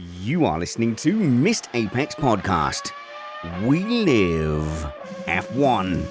You are listening to Missed Apex Podcast. We live F1.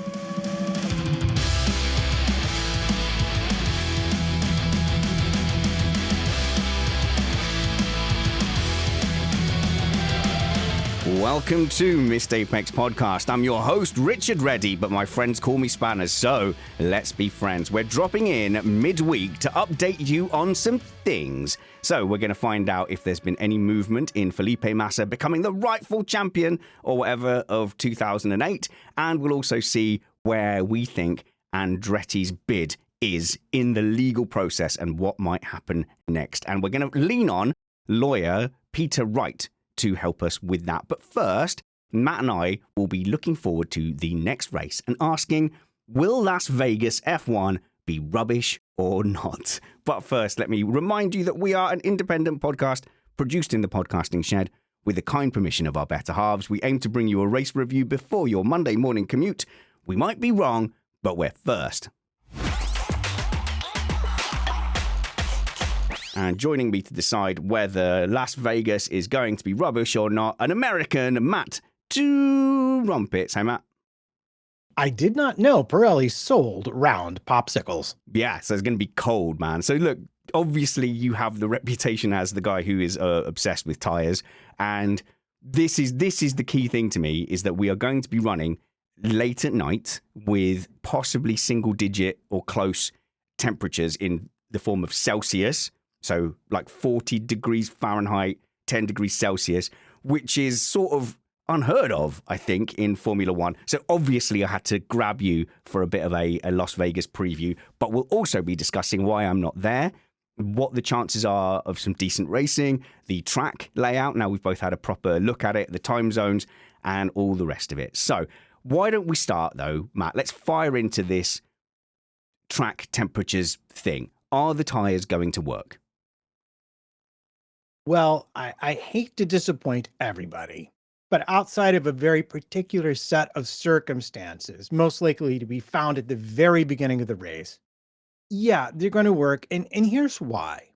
Welcome to Missed Apex Podcast. I'm your host, Richard Reddy, but my friends call me Spanners, so let's be friends. We're dropping in midweek to update you on some things. So we're going to find out if there's been any movement in Felipe Massa becoming the rightful champion or whatever of 2008, and we'll also see where we think Andretti's bid is in the legal process and what might happen next. And we're going to lean on lawyer Peter Wright to help us with that. But first, Matt and I will be looking forward to the next race and asking, will Las Vegas F1 be rubbish or not? But first, let me remind you that we are an independent podcast produced in the podcasting shed with the kind permission of our better halves. We aim to bring you a race review before your Monday morning commute. We might be wrong, but we're first. And joining me to decide whether Las Vegas is going to be rubbish or not, an American, Matt Trumpets. Hey, Matt. I did not know Pirelli sold round popsicles. Yeah, so it's going to be cold, man. So look, obviously you have the reputation as the guy who is obsessed with tires. And this is the key thing to me, is that we are going to be running late at night with possibly single digit or close temperatures in the form of Celsius. So like 40 degrees Fahrenheit, 10 degrees Celsius, which is sort of unheard of, I think, in Formula One. So obviously I had to grab you for a bit of a Las Vegas preview, but we'll also be discussing why I'm not there, what the chances are of some decent racing, the track layout. Now we've both had a proper look at it, the time zones and all the rest of it. So why don't we start though, Matt? Let's fire into this track temperatures thing. Are the tires going to work? Well, I hate to disappoint everybody, but outside of a very particular set of circumstances, most likely to be found at the very beginning of the race, yeah, they're going to work. And here's why.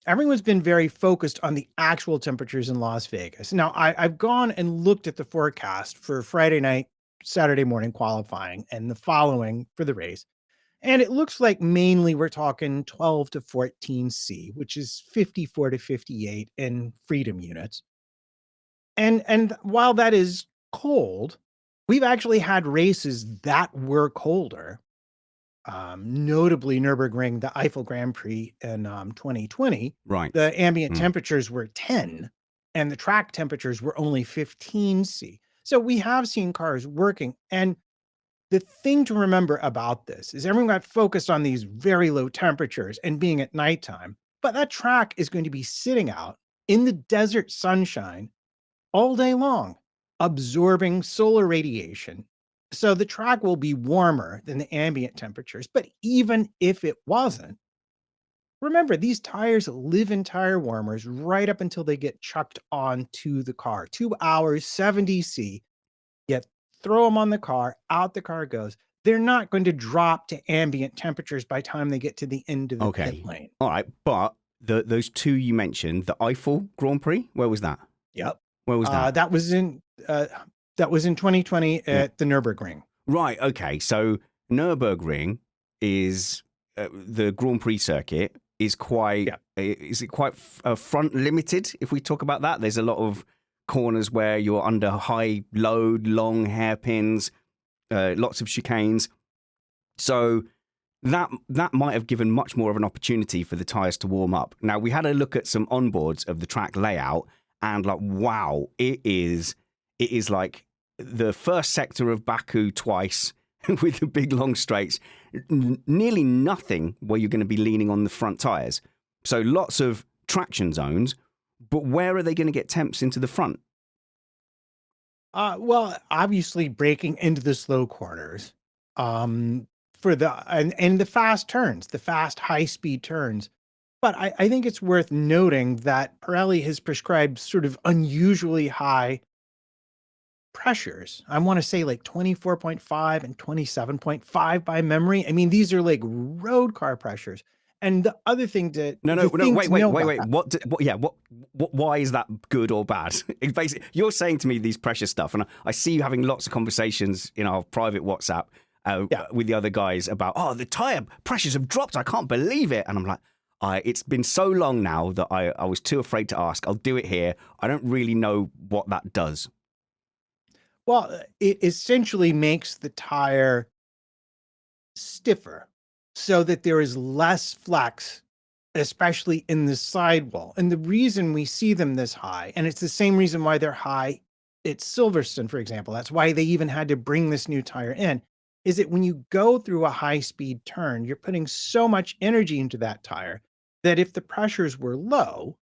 Everyone's been very focused on the actual temperatures in Las Vegas. Now, I've gone and looked at the forecast for Friday night, Saturday morning qualifying, and the following for the race. And it looks like mainly we're talking 12 to 14 C, which is 54 to 58 in freedom units. And while that is cold, we've actually had races that were colder. Notably Nürburgring, the Eiffel Grand Prix in 2020. Right. The ambient temperatures were 10 and the track temperatures were only 15 C. So we have seen cars working. And the thing to remember about this is everyone got focused on these very low temperatures and being at nighttime, but that track is going to be sitting out in the desert sunshine all day long, absorbing solar radiation. So the track will be warmer than the ambient temperatures. But even if it wasn't, remember, these tires live in tire warmers right up until they get chucked onto the car. 2 hours, 70 C. Yet throw them on the car, out the car goes. They're not going to drop to ambient temperatures by the time they get to the end of the pit lane. All right, but those two you mentioned, the Eiffel Grand Prix, where was that? Yep. Where was that? That was in 2020 at the Nürburgring. Right. Okay. So Nürburgring is the Grand Prix circuit is quite front limited. If we talk about that, there's a lot of corners where you're under high load, long hairpins, lots of chicanes. So that might have given much more of an opportunity for the tires to warm up. Now, we had a look at some onboards of the track layout and like, wow, it is like the first sector of Baku twice with the big long straights, nearly nothing where you're going to be leaning on the front tires. So lots of traction zones. But where are they going to get temps into the front? Well, obviously breaking into the slow corners, for the fast turns, the fast high speed turns. But I think it's worth noting that Pirelli has prescribed sort of unusually high pressures. I want to say like 24.5 and 27.5 by memory. I mean, these are like road car pressures. And the other thing that No, the thing wait, to know about wait. that, Why is that good or bad? It's basically, you're saying to me these pressure stuff, and I see you having lots of conversations in our private WhatsApp yeah. with the other guys about, oh, the tire pressures have dropped. I can't believe it. And I'm like, it's been so long now that I was too afraid to ask. I'll do it here. I don't really know what that does. Well, it essentially makes the tire stiffer so that there is less flex, especially in the sidewall. And the reason we see them this high, and it's the same reason why they're high at Silverstone, for example, that's why they even had to bring this new tire in, is that when you go through a high-speed turn, you're putting so much energy into that tire that if the pressures were low,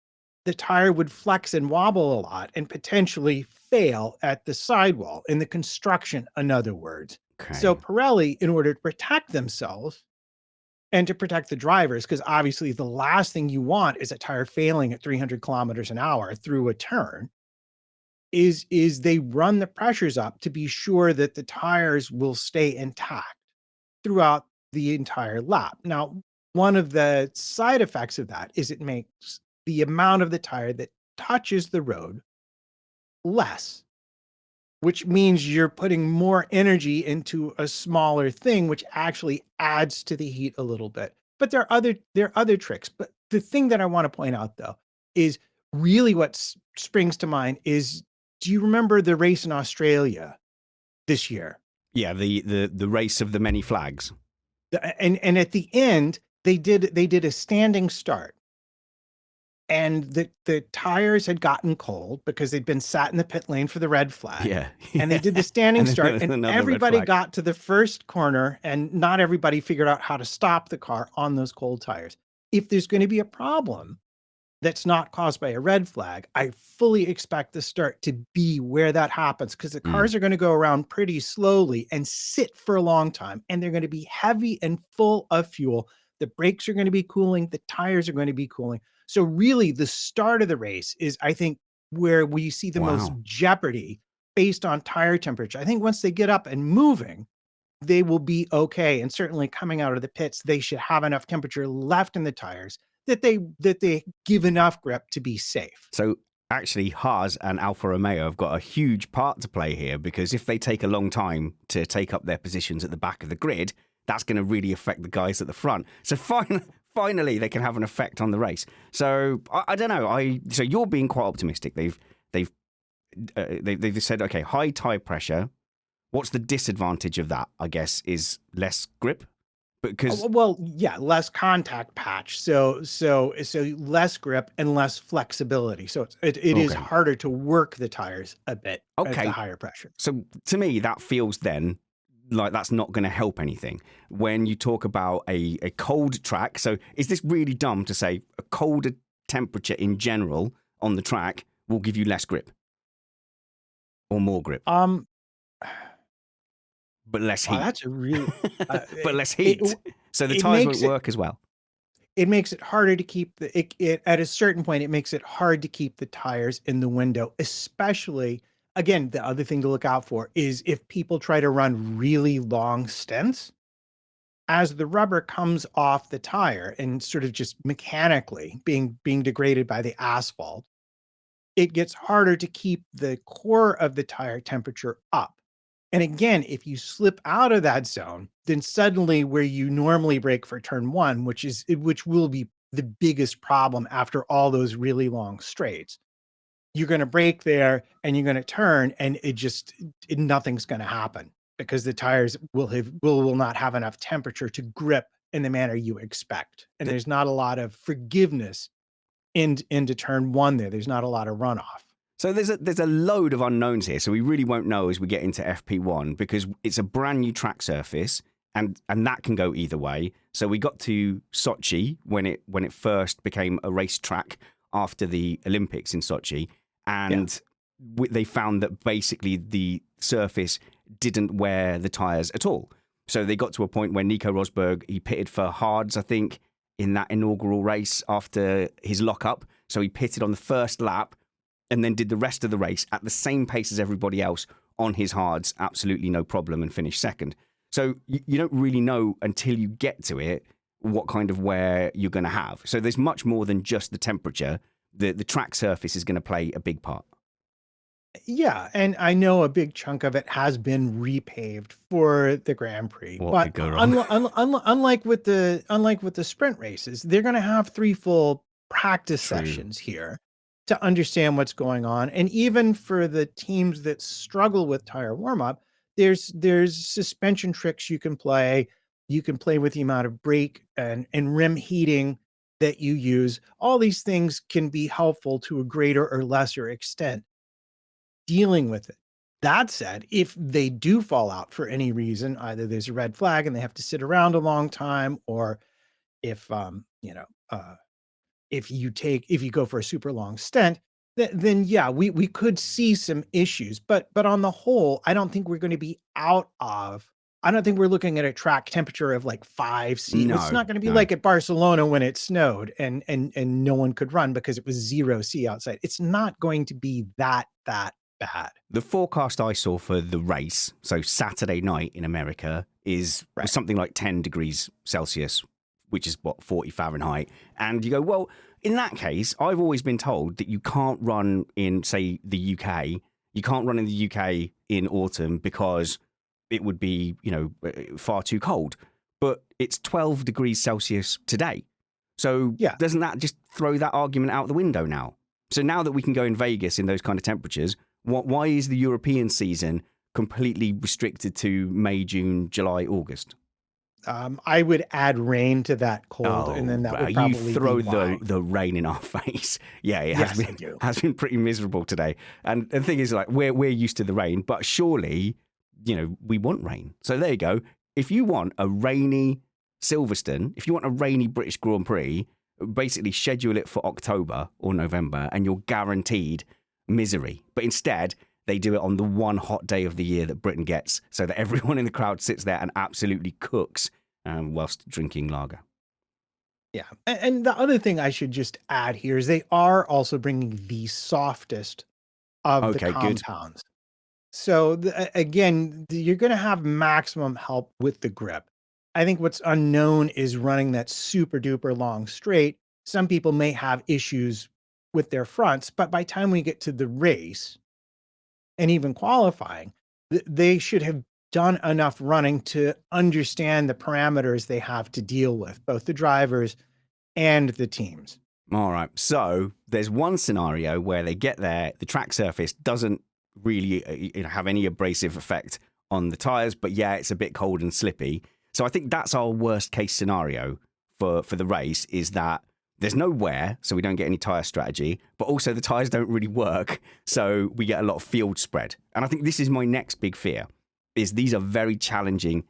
the tire would flex and wobble a lot and potentially fail at the sidewall, in the construction, in other words. So Okay. Pirelli, in order to protect themselves and to protect the drivers, because obviously the last thing you want is a tire failing at 300 kilometers an hour through a turn, is they run the pressures up to be sure that the tires will stay intact throughout the entire lap. Now, one of the side effects of that is it makes the amount of the tire that touches the road less, which means you're putting more energy into a smaller thing, which actually adds to the heat a little bit. But there are other tricks. But the thing that I want to point out though is really what springs to mind is, do you remember the race in Australia this year? Yeah, the race of the many flags. And at the end, they did a standing start. And the tires had gotten cold because they'd been sat in the pit lane for the red flag. Yeah. And they did the standing And then start, and another red everybody flag. got to the first corner, and not everybody figured out how to stop the car on those cold tires. If there's going to be a problem that's not caused by a red flag, I fully expect the start to be where that happens, because the Mm. cars are going to go around pretty slowly and sit for a long time, and they're going to be heavy and full of fuel. The brakes are going to be cooling, the tires are going to be cooling. So really the start of the race is, I think, where we see the most Wow. jeopardy based on tire temperature. I think once they get up and moving, they will be okay. And certainly coming out of the pits, they should have enough temperature left in the tires that they give enough grip to be safe. So actually, Haas and Alfa Romeo have got a huge part to play here, because if they take a long time to take up their positions at the back of the grid, that's going to really affect the guys at the front. So finally, they can have an effect on the race. So I don't know. So you're being quite optimistic. They've said, okay, high tire pressure. What's the disadvantage of that? I guess is less grip, because Well, yeah, less contact patch, so less grip and less flexibility. So it is okay, harder to work the tires a bit at the okay. higher pressure. So to me, that feels then like that's not going to help anything when you talk about a cold track. So is this really dumb to say a colder temperature in general on the track will give you less grip or more grip, Um, but less wow, heat? that's a really But less it heat. So the it tires won't makes it work as well. it makes it harder to keep it at a certain point. It makes it hard to keep the tires in the window, especially. Again, the other thing to look out for is if people try to run really long stints, as the rubber comes off the tire and sort of just mechanically being degraded by the asphalt, it gets harder to keep the core of the tire temperature up. And again, if you slip out of that zone, then suddenly where you normally brake for turn one, which will be the biggest problem after all those really long straights, you're going to brake there and you're going to turn, and nothing's going to happen because the tires will not have enough temperature to grip in the manner you expect. And Th- there's not a lot of forgiveness into turn one there. There's not a lot of runoff. So there's a load of unknowns here. So we really won't know as we get into FP1, because it's a brand new track surface, and that can go either way. So we got to Sochi when it first became a racetrack after the Olympics in Sochi, and they found that basically the surface didn't wear the tires at all. So they got to a point where Nico Rosberg, he pitted for hards, I think, in that inaugural race after his lockup. So he pitted on the first lap and then did the rest of the race at the same pace as everybody else on his hards, absolutely no problem, and finished second. So you don't really know until you get to it what kind of wear you're going to have. So there's much more than just the temperature. The track surface is going to play a big part. Yeah, and I know a big chunk of it has been repaved for the Grand Prix, What but could go wrong? unlike with the sprint races, they're going to have 3 full practice True. sessions here to understand what's going on. And even for the teams that struggle with tire warm up, there's suspension tricks you can play. You can play with the amount of brake and rim heating that you use. All these things can be helpful to a greater or lesser extent dealing with it. That said, if they do fall out for any reason, either there's a red flag and they have to sit around a long time, or if if you go for a super long stint, then yeah, we could see some issues. But on the whole, I don't think we're going to be out of. I don't think we're looking at a track temperature of like 5 C. It's No, not going to be no. like at Barcelona when it snowed and no one could run because it was 0 C outside. It's not going to be that bad. The forecast I saw for the race, so Saturday night in America, was something like 10 degrees Celsius, which is 40 Fahrenheit. And you go, well, in that case, I've always been told that you can't run in, say, the UK. You can't run in the UK in autumn because it would be, far too cold. But it's 12 degrees Celsius today. So doesn't that just throw that argument out the window now? So now that we can go in Vegas in those kind of temperatures, why is the European season completely restricted to May, June, July, August? I would add rain to that cold, and then that would probably you throw be why. the rain in our face. Yeah, it has been pretty miserable today. And the thing is, like, we're used to the rain, but surely, we want rain. So there you go. If you want a rainy Silverstone, if you want a rainy British Grand Prix, basically schedule it for October or November, and you're guaranteed misery. But instead, they do it on the one hot day of the year that Britain gets, so that everyone in the crowd sits there and absolutely cooks whilst drinking lager. Yeah. And the other thing I should just add here is they are also bringing the softest of the compounds. Good. So again, you're going to have maximum help with the grip. I think what's unknown is running that super duper long straight. Some people may have issues with their fronts, but by the time we get to the race and even qualifying, they should have done enough running to understand the parameters they have to deal with, both the drivers and the teams. All right. So there's one scenario where they get there, the track surface doesn't really have any abrasive effect on the tires, but yeah, it's a bit cold and slippy. So I think that's our worst case scenario for the race, is that there's no wear, so we don't get any tire strategy, but also the tires don't really work, so we get a lot of field spread. And I think this is my next big fear, is these are very challenging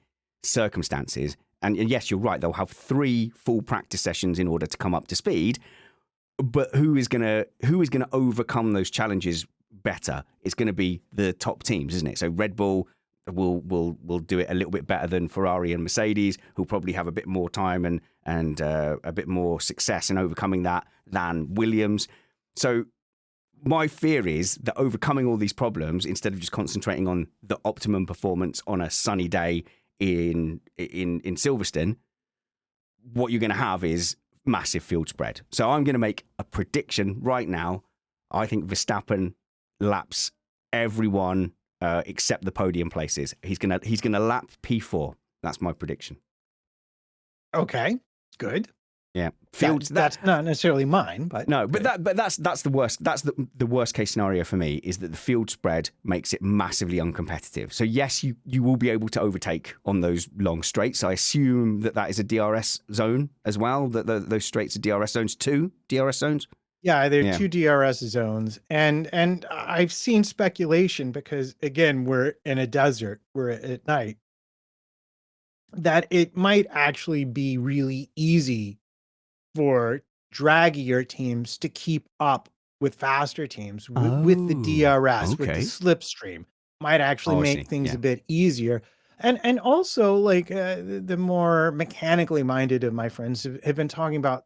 circumstances. And yes, you're right, they'll have 3 full practice sessions in order to come up to speed. But who is gonna overcome those challenges better? It's going to be the top teams, isn't it? So Red Bull will do it a little bit better than Ferrari and Mercedes, who'll probably have a bit more time and a bit more success in overcoming that than Williams. So my fear is that overcoming all these problems, instead of just concentrating on the optimum performance on a sunny day in Silverstone, what you're going to have is massive field spread. So I'm going to make a prediction right now. I think Verstappen laps everyone except the podium places. He's gonna lap P4. That's my prediction. Okay, good. Yeah, that's not necessarily mine, but no, good. but that's the worst. That's the worst case scenario for me, is that the field spread makes it massively uncompetitive. So yes, you will be able to overtake on those long straights. I assume that is a DRS zone as well. That those straights are DRS zones, 2 DRS zones. Yeah, there are 2 DRS zones, and I've seen speculation, because again, we're in a desert, we're at night, that it might actually be really easy for draggier teams to keep up with faster teams with the DRS, with the slipstream. Might actually make things a bit easier. And also, like, the more mechanically minded of my friends have been talking about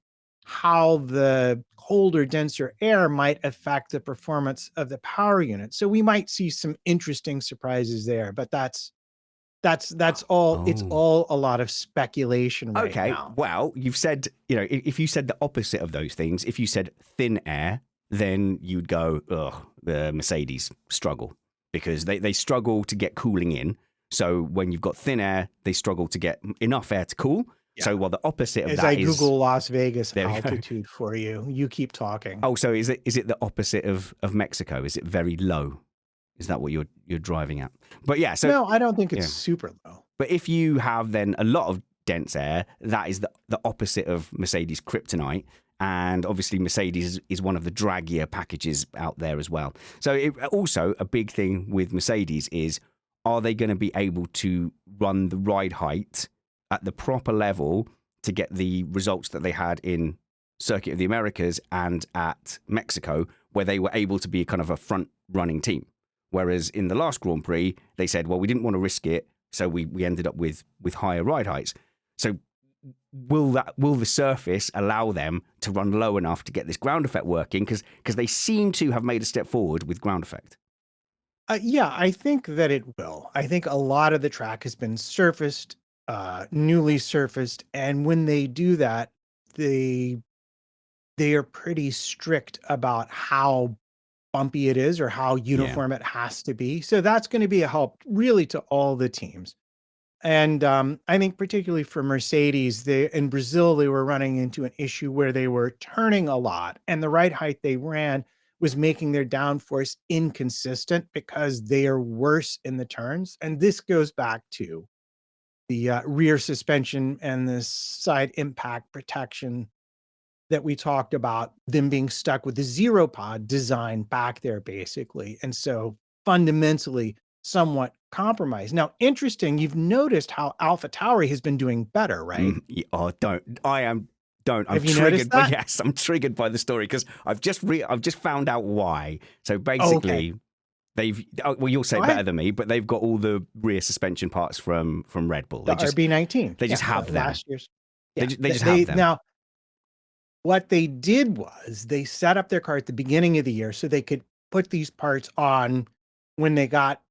how the colder, denser air might affect the performance of the power unit. So we might see some interesting surprises there, but that's That's all. It's Oh. all a lot of speculation right Okay, now. well, you've said, if you said the opposite of those things, if you said thin air, then you'd go, ugh, the Mercedes struggle because they struggle to get cooling in. So when you've got thin air, they struggle to get enough air to cool. Yeah. So, well, the opposite of As that I is Google Las Vegas there we go. altitude for you, you keep talking. Oh, so is it the opposite of Mexico? Is it very low? Is that what you're driving at? But yeah, so No, I don't think it's yeah. super low. But if you have then a lot of dense air, that is the opposite of Mercedes kryptonite. And obviously Mercedes is one of the draggier packages out there as well. So also a big thing with Mercedes is, are they going to be able to run the ride height at the proper level to get the results that they had in Circuit of the Americas and at Mexico, where they were able to be kind of a front running team? Whereas in the last Grand Prix, they said, well, we didn't want to risk it, so we ended up with higher ride heights. So will the surface allow them to run low enough to get this ground effect working? Because they seem to have made a step forward with ground effect. Yeah, I think that it will. I think a lot of the track has been surfaced, newly surfaced, and when they do that, they are pretty strict about how bumpy it is or how uniform it has to be. So that's going to be a help really to all the teams. And I think particularly for Mercedes, in Brazil, they were running into an issue where they were turning a lot, and the ride height they ran was making their downforce inconsistent because they are worse in the turns. And this goes back to the rear suspension and the side impact protection that we talked about, them being stuck with the zero pod design back there, basically. And so fundamentally, somewhat compromised. Now, interesting, you've noticed how AlphaTauri has been doing better, right? Oh, don't. I am. Don't. I'm Have you triggered. noticed that? Yes, I'm triggered by the story because I've just found out why. So Okay. basically, well, you'll say Go better ahead. than me, but they've got all the rear suspension parts from Red Bull. The RB19. They just have them. Last year's. They Yeah. just have them. Now, what they did was they set up their car at the beginning of the year so they could put these parts on when they got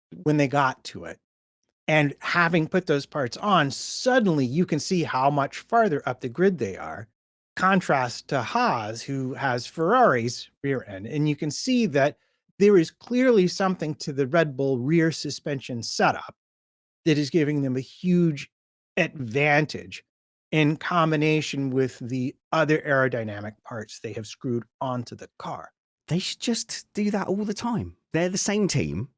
to it. And having put those parts on, suddenly you can see how much farther up the grid they are. Contrast to Haas, who has Ferrari's rear end. And you can see that there is clearly something to the Red Bull rear suspension setup that is giving them a huge advantage in combination with the other aerodynamic parts they have screwed onto the car. They should just do that all the time. They're the same team.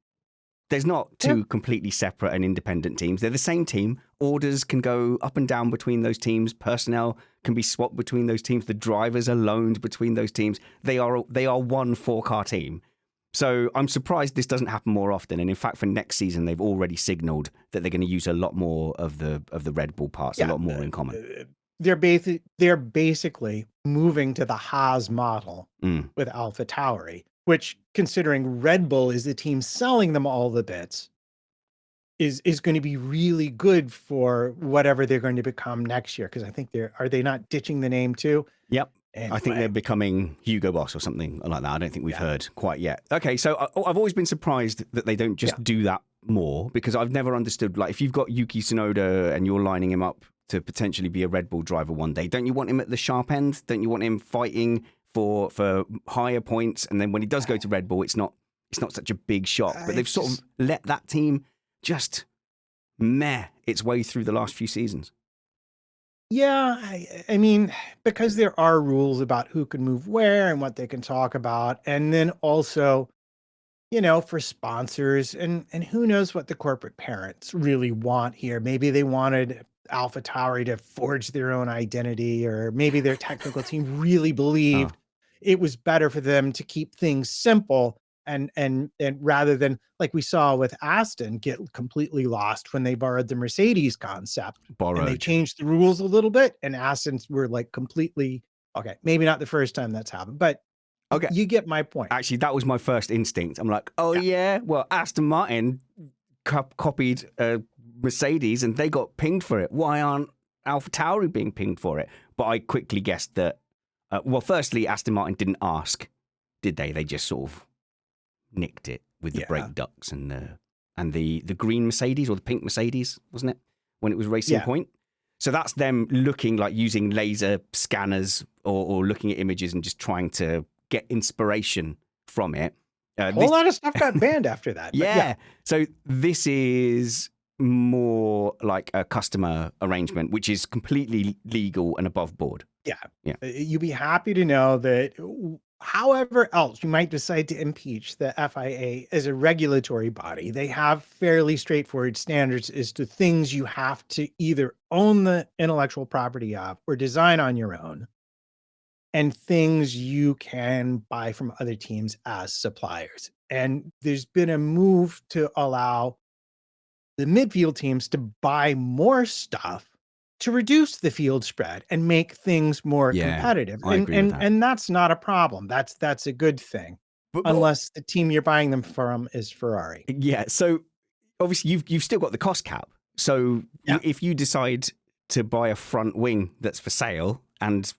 There's not two completely separate and independent teams. They're the same team. Orders can go up and down between those teams. Personnel can be swapped between those teams. The drivers are loaned between those teams. They are one 4-car team. So I'm surprised this doesn't happen more often. And in fact, for next season, they've already signaled that they're going to use a lot more of the Red Bull parts, a lot more in common. They're basically moving to the Haas model with AlphaTauri, which, considering Red Bull is the team selling them all the bits, is going to be really good for whatever they're going to become next year. Because I think are they not ditching the name too? Yep. Anyway. I think they're becoming Hugo Boss or something like that. I don't think we've heard quite yet. Okay, so I've always been surprised that they don't just do that more, because I've never understood, like, if you've got Yuki Tsunoda and you're lining him up to potentially be a Red Bull driver one day, don't you want him at the sharp end? Don't you want him fighting for higher points? And then when he does go to Red Bull, it's not such a big shock. But they've sort of let that team just meh its way through the last few seasons. Yeah, I mean, because there are rules about who can move where and what they can talk about. And then also, for sponsors and who knows what the corporate parents really want here. Maybe they wanted AlphaTauri to forge their own identity, or maybe their technical team really believed it was better for them to keep things simple and rather than, like we saw with Aston, get completely lost when they borrowed the Mercedes concept. And they changed the rules a little bit, and Astons were like completely, okay, maybe not the first time that's happened, but okay, you get my point. Actually, that was my first instinct. I'm like, well, Aston Martin copied Mercedes and they got pinged for it. Why aren't AlphaTauri being pinged for it? But I quickly guessed that, firstly, Aston Martin didn't ask, did they? They just sort of nicked it with the brake ducts and and the green Mercedes or the pink Mercedes, wasn't it, when it was Racing Point? So that's them looking like using laser scanners or looking at images and just trying to get inspiration from it. A whole lot of stuff got banned after that. Yeah. So this is more like a customer arrangement, which is completely legal and above board. Yeah. You'd be happy to know that however else you might decide to impeach the FIA as a regulatory body, they have fairly straightforward standards as to things you have to either own the intellectual property of or design on your own, and things you can buy from other teams as suppliers. And there's been a move to allow the midfield teams to buy more stuff to reduce the field spread and make things more competitive. I agree with that. And that's not a problem. That's a good thing. Unless the team you're buying them from is Ferrari. Yeah. So obviously you've still got the cost cap. So if you decide to buy a front wing that's for sale and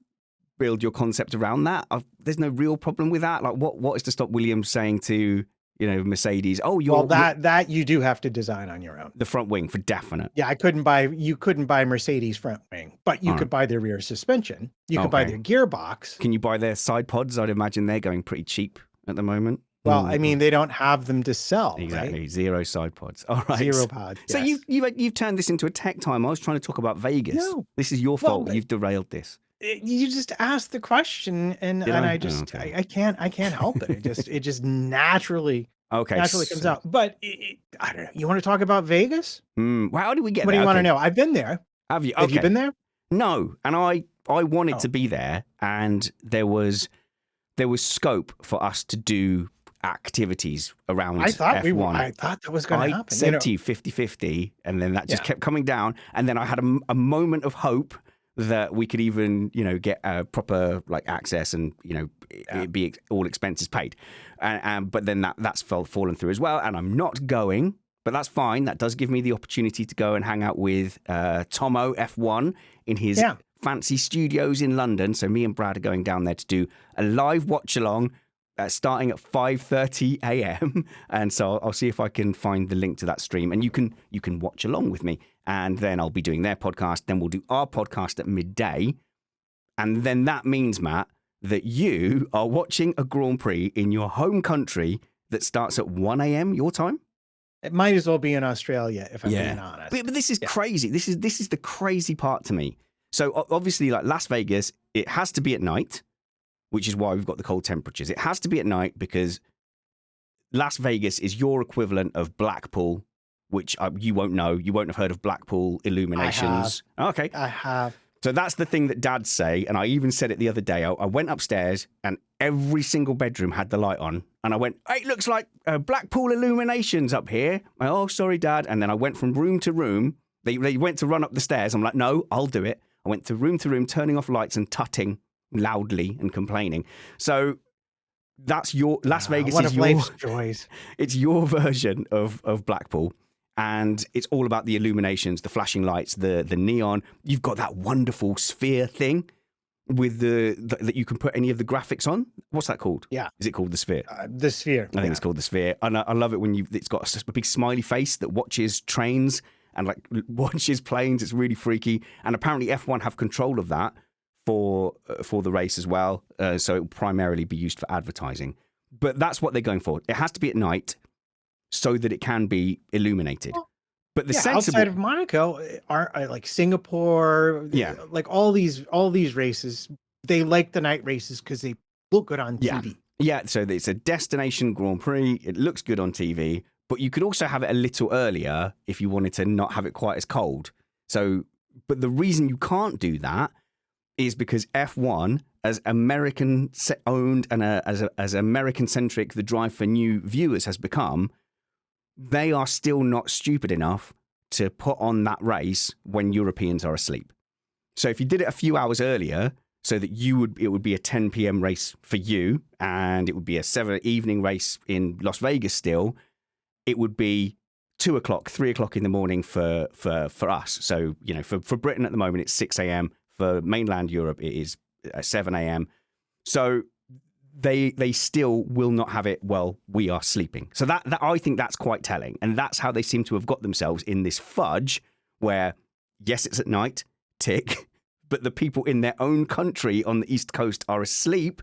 build your concept around that, there's no real problem with that. Like what is to stop Williams saying to Mercedes, that you do have to design on your own. The front wing for definite. Yeah, you couldn't buy Mercedes front wing, but you could buy their rear suspension. You could buy their gearbox. Can you buy their side pods? I'd imagine they're going pretty cheap at the moment. Well, I mean, they don't have them to sell. Exactly. Right? Zero side pods. All right. Zero pods. So you've turned this into a tech time. I was trying to talk about Vegas. No. This is your fault. You've derailed this. You just asked the question, and I just I can't help it. It just naturally comes out. But I don't know. You want to talk about Vegas? Well, how did we get there? What do you want to know? I've been there. Have you? Have you been there? No, and I wanted to be there, and there was scope for us to do activities around F1. I thought that was going to happen. I said to you 50-50, and then that just kept coming down, and then I had a moment of hope that we could even, get a proper access and, it'd be all expenses paid. But then that's fallen through as well. And I'm not going, but that's fine. That does give me the opportunity to go and hang out with Tomo F1 in his fancy studios in London. So me and Brad are going down there to do a live watch along starting at 5:30 a.m. And so I'll see if I can find the link to that stream, and you can watch along with me. And then I'll be doing their podcast. Then we'll do our podcast at midday. And then that means, Matt, that you are watching a Grand Prix in your home country that starts at 1 a.m. your time. It might as well be in Australia, if I'm being honest. But this is crazy. This is the crazy part to me. So obviously, Las Vegas, it has to be at night, which is why we've got the cold temperatures. It has to be at night because Las Vegas is your equivalent of Blackpool, which you won't know. You won't have heard of Blackpool illuminations. Okay. I have. So that's the thing that dads say. And I even said it the other day. I went upstairs and every single bedroom had the light on. And I went, hey, it looks like Blackpool illuminations up here. Oh, sorry, Dad. And then I went from room to room. They went to run up the stairs. I'm like, no, I'll do it. I went to room, turning off lights and tutting loudly and complaining. So that's your Las Vegas is your joys. It's your version of Blackpool. And it's all about the illuminations, the flashing lights, the neon. You've got that wonderful sphere thing with that you can put any of the graphics on. What's that called? Yeah. Is it called the Sphere? The Sphere. I think it's called the Sphere. And I love it when it's got a big smiley face that watches trains and watches planes. It's really freaky. And apparently F1 have control of that for the race as well. So it will primarily be used for advertising. But that's what they're going for. It has to be at night, so that it can be illuminated. But the outside of Monaco, are like Singapore, like all these races, they like the night races because they look good on TV. Yeah, so it's a destination Grand Prix. It looks good on TV, but you could also have it a little earlier if you wanted to not have it quite as cold. So, but the reason you can't do that is because F1, as American owned and as American centric the drive for new viewers has become, they are still not stupid enough to put on that race when Europeans are asleep. So if you did it a few hours earlier, so that it would be a 10 p.m. race for you, and it would be a 7 evening race in Las Vegas still, it would be 2 o'clock, 3 o'clock in the morning for us. So, for Britain at the moment, it's 6 a.m. For mainland Europe, it is 7 a.m. So they still will not have it while we are sleeping. So that I think that's quite telling. And that's how they seem to have got themselves in this fudge where, yes, it's at night, tick, but the people in their own country on the East Coast are asleep.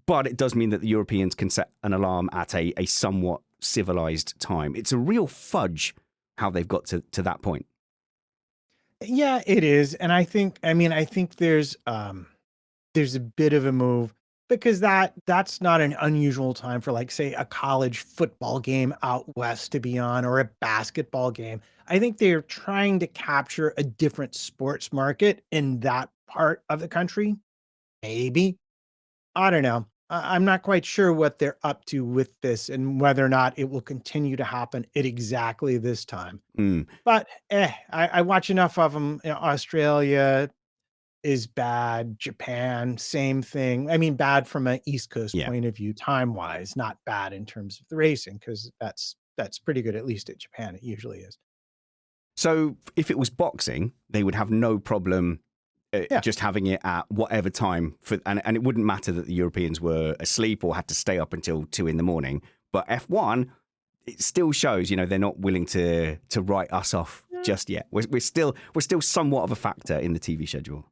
But it does mean that the Europeans can set an alarm at a somewhat civilized time. It's a real fudge how they've got to that point. Yeah, it is. And I think there's a bit of a move because that's not an unusual time for, like, say, a college football game out west to be on, or a basketball game. I think they're trying to capture a different sports market in that part of the country. Maybe. I don't know. I'm not quite sure what they're up to with this and whether or not it will continue to happen at exactly this time. Mm, But I watch enough of them. Australia is bad. Japan, same thing. I mean, bad from an East Coast yeah. point of view, time wise, not bad in terms of the racing, because that's pretty good, at least at Japan. It usually is. So if it was boxing, they would have no problem Yeah. just having it at whatever time and it wouldn't matter that the Europeans were asleep or had to stay up until 2 a.m. But F1, it still shows, they're not willing to write us off just yet. We're still somewhat of a factor in the TV schedule.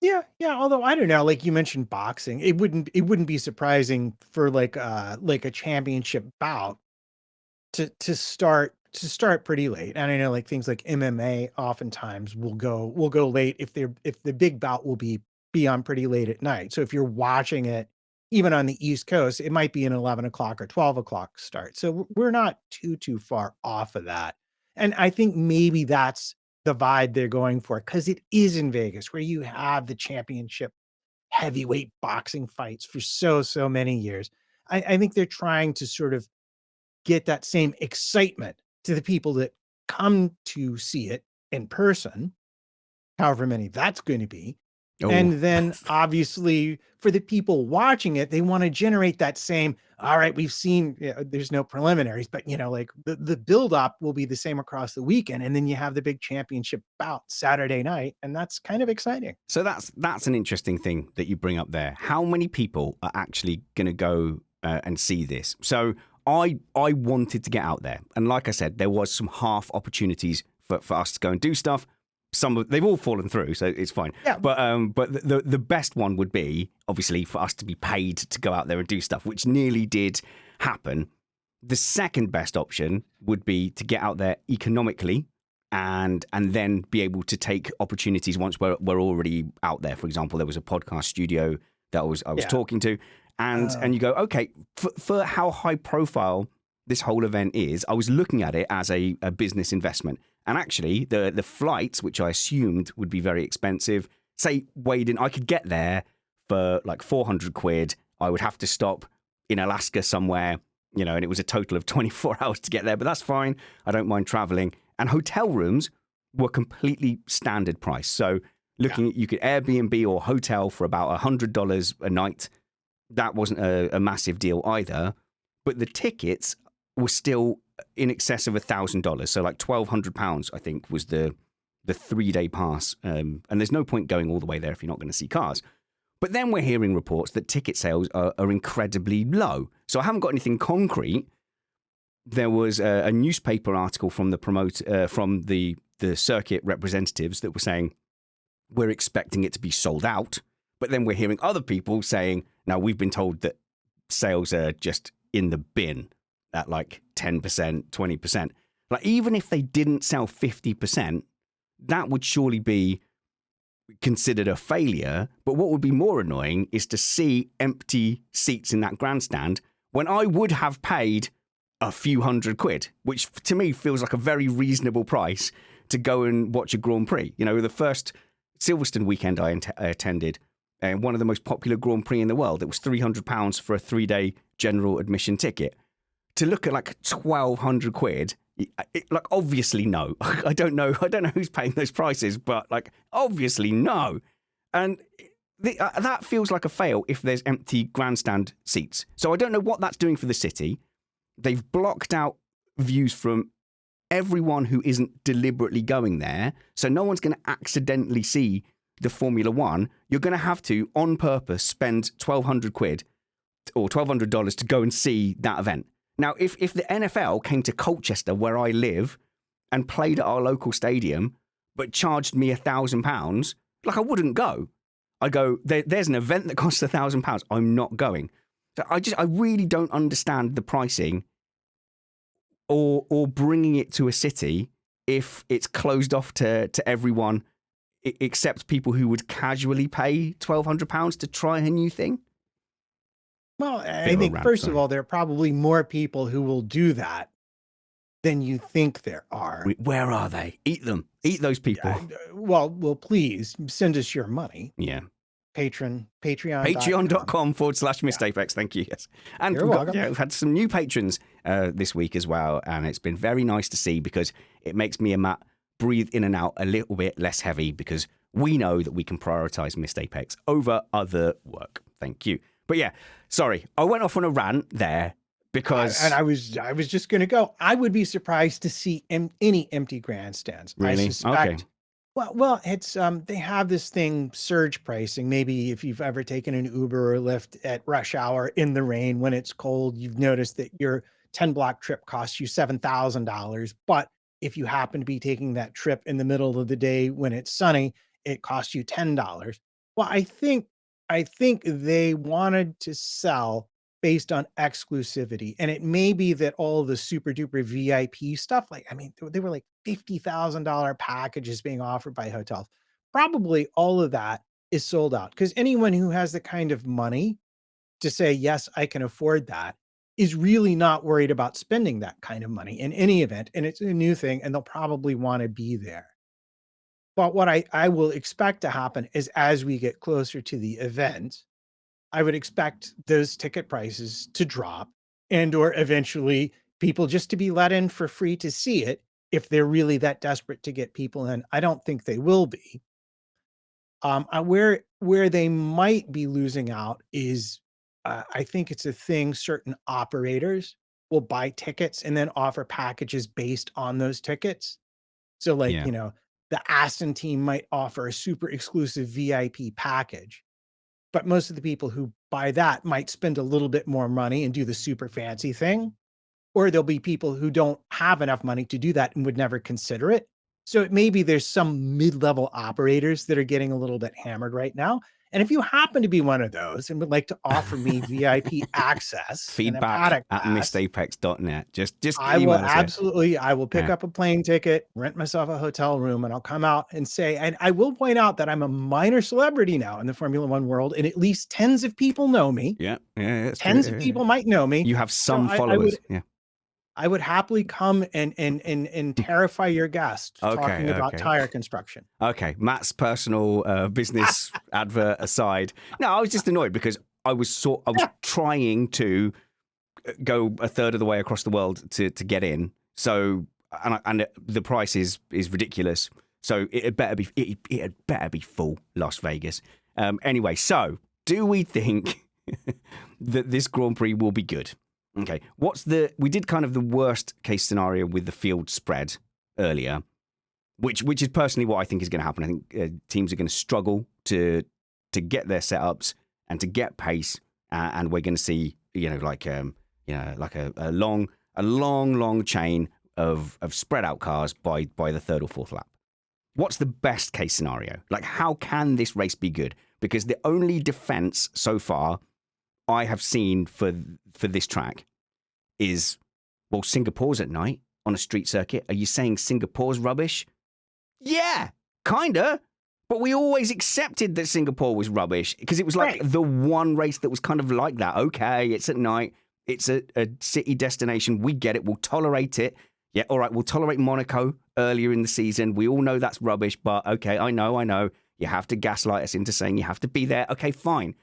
Yeah, yeah. Although I don't know, like you mentioned boxing, it wouldn't be surprising for like a championship bout to start pretty late. And I know, like, things like MMA oftentimes will go late if the big bout will be on pretty late at night. So if you're watching it, even on the East Coast, it might be an 11 o'clock or 12 o'clock start. So we're not too far off of that. And I think maybe that's the vibe they're going for, because it is in Vegas, where you have the championship heavyweight boxing fights for so many years. I think they're trying to sort of get that same excitement to the people that come to see it in person, however many that's going to be. Oh, And then obviously for the people watching it, they want to generate that same, all right, we've seen, there's no preliminaries, but like the build up will be the same across the weekend. And then you have the big championship bout Saturday night. And that's kind of exciting. so that's an interesting thing that you bring up there. How many people are actually going to go and see this? So I wanted to get out there. And like I said, there was some half opportunities for us to go and do stuff. They've all fallen through, so it's fine. Yeah. But the best one would be, obviously, for us to be paid to go out there and do stuff, which nearly did happen. The second best option would be to get out there economically and then be able to take opportunities once we're already out there. For example, there was a podcast studio that I was talking to, and you go, okay, for how high profile this whole event is, I was looking at it as a business investment. And actually, the flights, which I assumed would be very expensive, say weighed in, I could get there for like 400 quid. I would have to stop in Alaska somewhere, and it was a total of 24 hours to get there, but that's fine. I don't mind traveling. And hotel rooms were completely standard price. So looking at, you could Airbnb or hotel for about $100 a night. That wasn't a massive deal either. But the tickets were still in excess of $1,000. So like £1,200, I think, was the 3-day pass. And there's no point going all the way there if you're not going to see cars. But then we're hearing reports that ticket sales are incredibly low. So I haven't got anything concrete. There was a newspaper article from the circuit representatives that were saying, we're expecting it to be sold out. But then we're hearing other people saying, now we've been told that sales are just in the bin at like 10%, 20%. Like, even if they didn't sell 50%, that would surely be considered a failure. But what would be more annoying is to see empty seats in that grandstand when I would have paid a few hundred quid, which to me feels like a very reasonable price to go and watch a Grand Prix. The first Silverstone weekend I attended, one of the most popular Grand Prix in the world, it was £300 for a 3-day general admission ticket. To look at like 1,200 quid, like, obviously no. I don't know who's paying those prices, but like, obviously no. And that feels like a fail if there's empty grandstand seats. So I don't know what that's doing for the city. They've blocked out views from everyone who isn't deliberately going there. So no one's going to accidentally see the Formula One. You're going to have to, on purpose, spend 1,200 quid or $1,200 to go and see that event. Now, if the NFL came to Colchester, where I live, and played at our local stadium, but charged me £1,000, like I wouldn't go. I go, there's an event that costs £1,000. I'm not going. So I really don't understand the pricing or bringing it to a city if it's closed off to everyone except people who would casually pay £1,200 to try a new thing. Well, I think, first of all, there are probably more people who will do that than you think there are. Where are they? Eat them. Eat those people. Well, please send us your money. Yeah. Patreon.com/MrApex. Thank you. Yes. And You're welcome. we've had some new patrons this week as well. And it's been very nice to see because it makes me and Matt breathe in and out a little bit less heavy because we know that we can prioritize Missed Apex over other work. Thank you. But yeah, sorry, I went off on a rant there because... I was just going to go. I would be surprised to see any empty grandstands. Really? I suspect. Okay. Well, it's they have this thing, surge pricing. Maybe if you've ever taken an Uber or Lyft at rush hour in the rain when it's cold, you've noticed that your 10-block trip costs you $7,000. But if you happen to be taking that trip in the middle of the day when it's sunny, it costs you $10. Well, I think they wanted to sell based on exclusivity. And it may be that all the super duper VIP stuff, they were like $50,000 packages being offered by hotels. Probably all of that is sold out because anyone who has the kind of money to say, yes, I can afford that is really not worried about spending that kind of money in any event. And it's a new thing and they'll probably want to be there. But what I will expect to happen is as we get closer to the event, I would expect those ticket prices to drop and or eventually people just to be let in for free to see it if they're really that desperate to get people in. I don't think they will be. Where they might be losing out is I think it's a thing certain operators will buy tickets and then offer packages based on those tickets. So the Aston team might offer a super exclusive VIP package, but most of the people who buy that might spend a little bit more money and do the super fancy thing, or there'll be people who don't have enough money to do that and would never consider it. So it may be there's some mid-level operators that are getting a little bit hammered right now. And if you happen to be one of those and would like to offer me VIP access, feedback at missedapex.net. Just I will absolutely. I will pick up a plane ticket, rent myself a hotel room, and I'll come out and say, and I will point out that I'm a minor celebrity now in the Formula One world, and at least tens of people know me. Yeah. Tens of people might know me. You have some followers. I would happily come and terrify your guest talking about tire construction. Okay, Matt's personal business advert aside. No, I was just annoyed because I was trying to go a third of the way across the world to get in. So and the price is ridiculous. So it had better be full Las Vegas. Anyway, so do we think that this Grand Prix will be good? Okay, we did kind of the worst case scenario with the field spread earlier, which is personally what I think is going to happen. I think teams are going to struggle to get their setups and to get pace, and we're going to see like a long chain of spread out cars by the third or fourth lap. What's the best case scenario? Like, how can this race be good? Because the only defense so far I have seen for this track is, well, Singapore's at night on a street circuit. Are you saying Singapore's rubbish? Yeah, kinda. But we always accepted that Singapore was rubbish because it was like the one race that was kind of like that. Okay, it's at night. It's a city destination. We get it. We'll tolerate it. Yeah, all right, we'll tolerate Monaco earlier in the season. We all know that's rubbish, but okay, I know. You have to gaslight us into saying you have to be there. Okay, fine.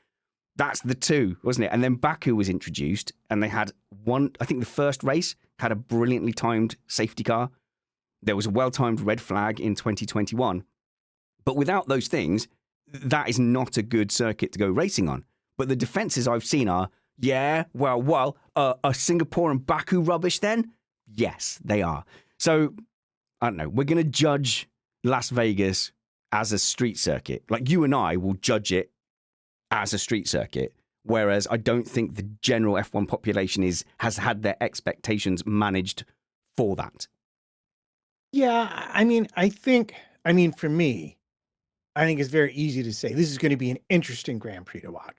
That's the two, wasn't it? And then Baku was introduced, and they had I think the first race had a brilliantly timed safety car. There was a well-timed red flag in 2021. But without those things, that is not a good circuit to go racing on. But the defenses I've seen are, are Singapore and Baku rubbish then? Yes, they are. So, I don't know, we're going to judge Las Vegas as a street circuit. Like, you and I will judge it as a street circuit, Whereas I don't think the general F1 population has had their expectations managed for that. Yeah, for me, I think it's very easy to say this is going to be an interesting Grand Prix to watch.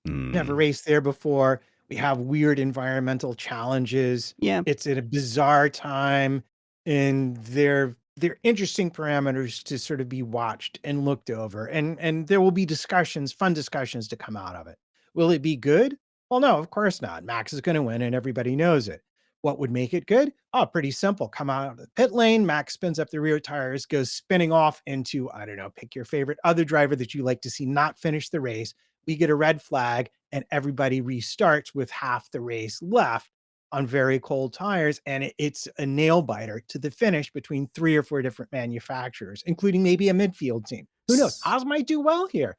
Never Mm. raced there before. We have weird environmental challenges. Yeah. It's at a bizarre time, and they're interesting parameters to sort of be watched and looked over. And there will be discussions, fun discussions to come out of it. Will it be good? Well, no, of course not. Max is going to win, and everybody knows it. What would make it good? Oh, pretty simple. Come out of the pit lane, Max spins up the rear tires, goes spinning off into, I don't know, pick your favorite other driver that you like to see not finish the race. We get a red flag, and everybody restarts with half the race left on very cold tires. And it's a nail biter to the finish between 3 or 4 different manufacturers, including maybe a midfield team. Who knows? Haas might do well here.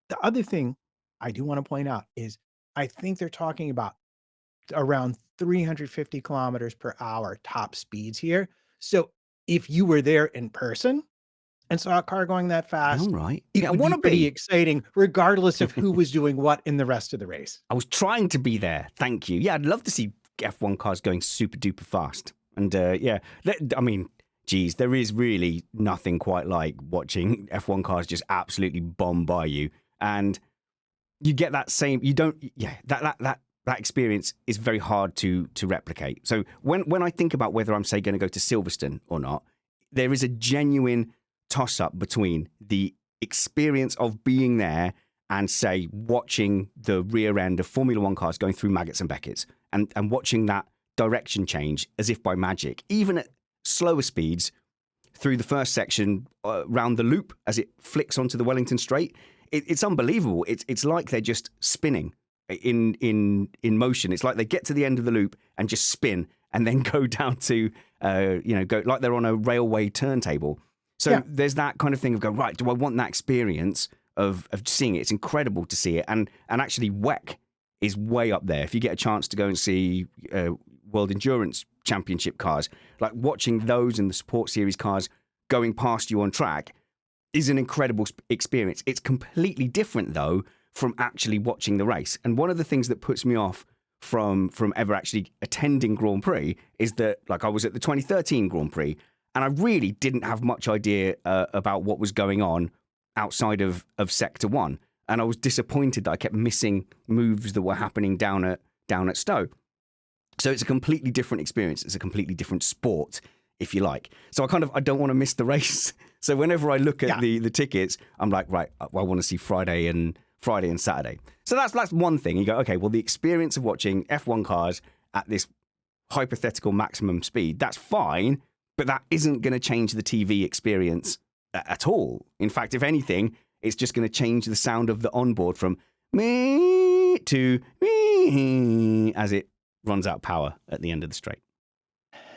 The other thing I do want to point out is I think they're talking about around 350 kilometers per hour top speeds here. So if you were there in person and saw a car going that fast, All right. it Yeah, I would want be to pretty be. exciting, regardless of who was doing what in the rest of the race. I was trying to be there. Thank you. Yeah, I'd love to see F1 cars going super duper fast. And yeah, I mean, geez, there is really nothing quite like watching F1 cars just absolutely bomb by you. And you get that same, you don't, yeah, that experience is very hard to replicate. So when I think about whether I'm, say, going to go to Silverstone or not, there is a genuine toss up between the experience of being there and, say, watching the rear end of Formula One cars going through Maggots and Beckett's and watching that direction change as if by magic, even at slower speeds through the first section round the loop as it flicks onto the Wellington Straight. It's unbelievable. It's like they're just spinning in motion. It's like they get to the end of the loop and just spin and then go down to go like they're on a railway turntable. So Yeah. there's that kind of thing of going, right, do I want that experience of seeing it? It's incredible to see it. And actually WEC is way up there. If you get a chance to go and see World Endurance Championship cars, like watching those and the Sport Series cars going past you on track is an incredible experience. It's completely different, though, from actually watching the race. And one of the things that puts me off from ever actually attending Grand Prix is that, like, I was at the 2013 Grand Prix, and I really didn't have much idea about what was going on outside of Sector 1. And I was disappointed that I kept missing moves that were happening down at Stowe. So it's a completely different experience. It's a completely different sport, if you like. So I don't want to miss the race. So whenever I look at the tickets, I'm like, right, I want to see Friday and Saturday. So that's one thing. You go, okay, well, the experience of watching F1 cars at this hypothetical maximum speed, that's fine, but that isn't going to change the TV experience at all. In fact, if anything, it's just going to change the sound of the onboard from me to me as it runs out of power at the end of the straight.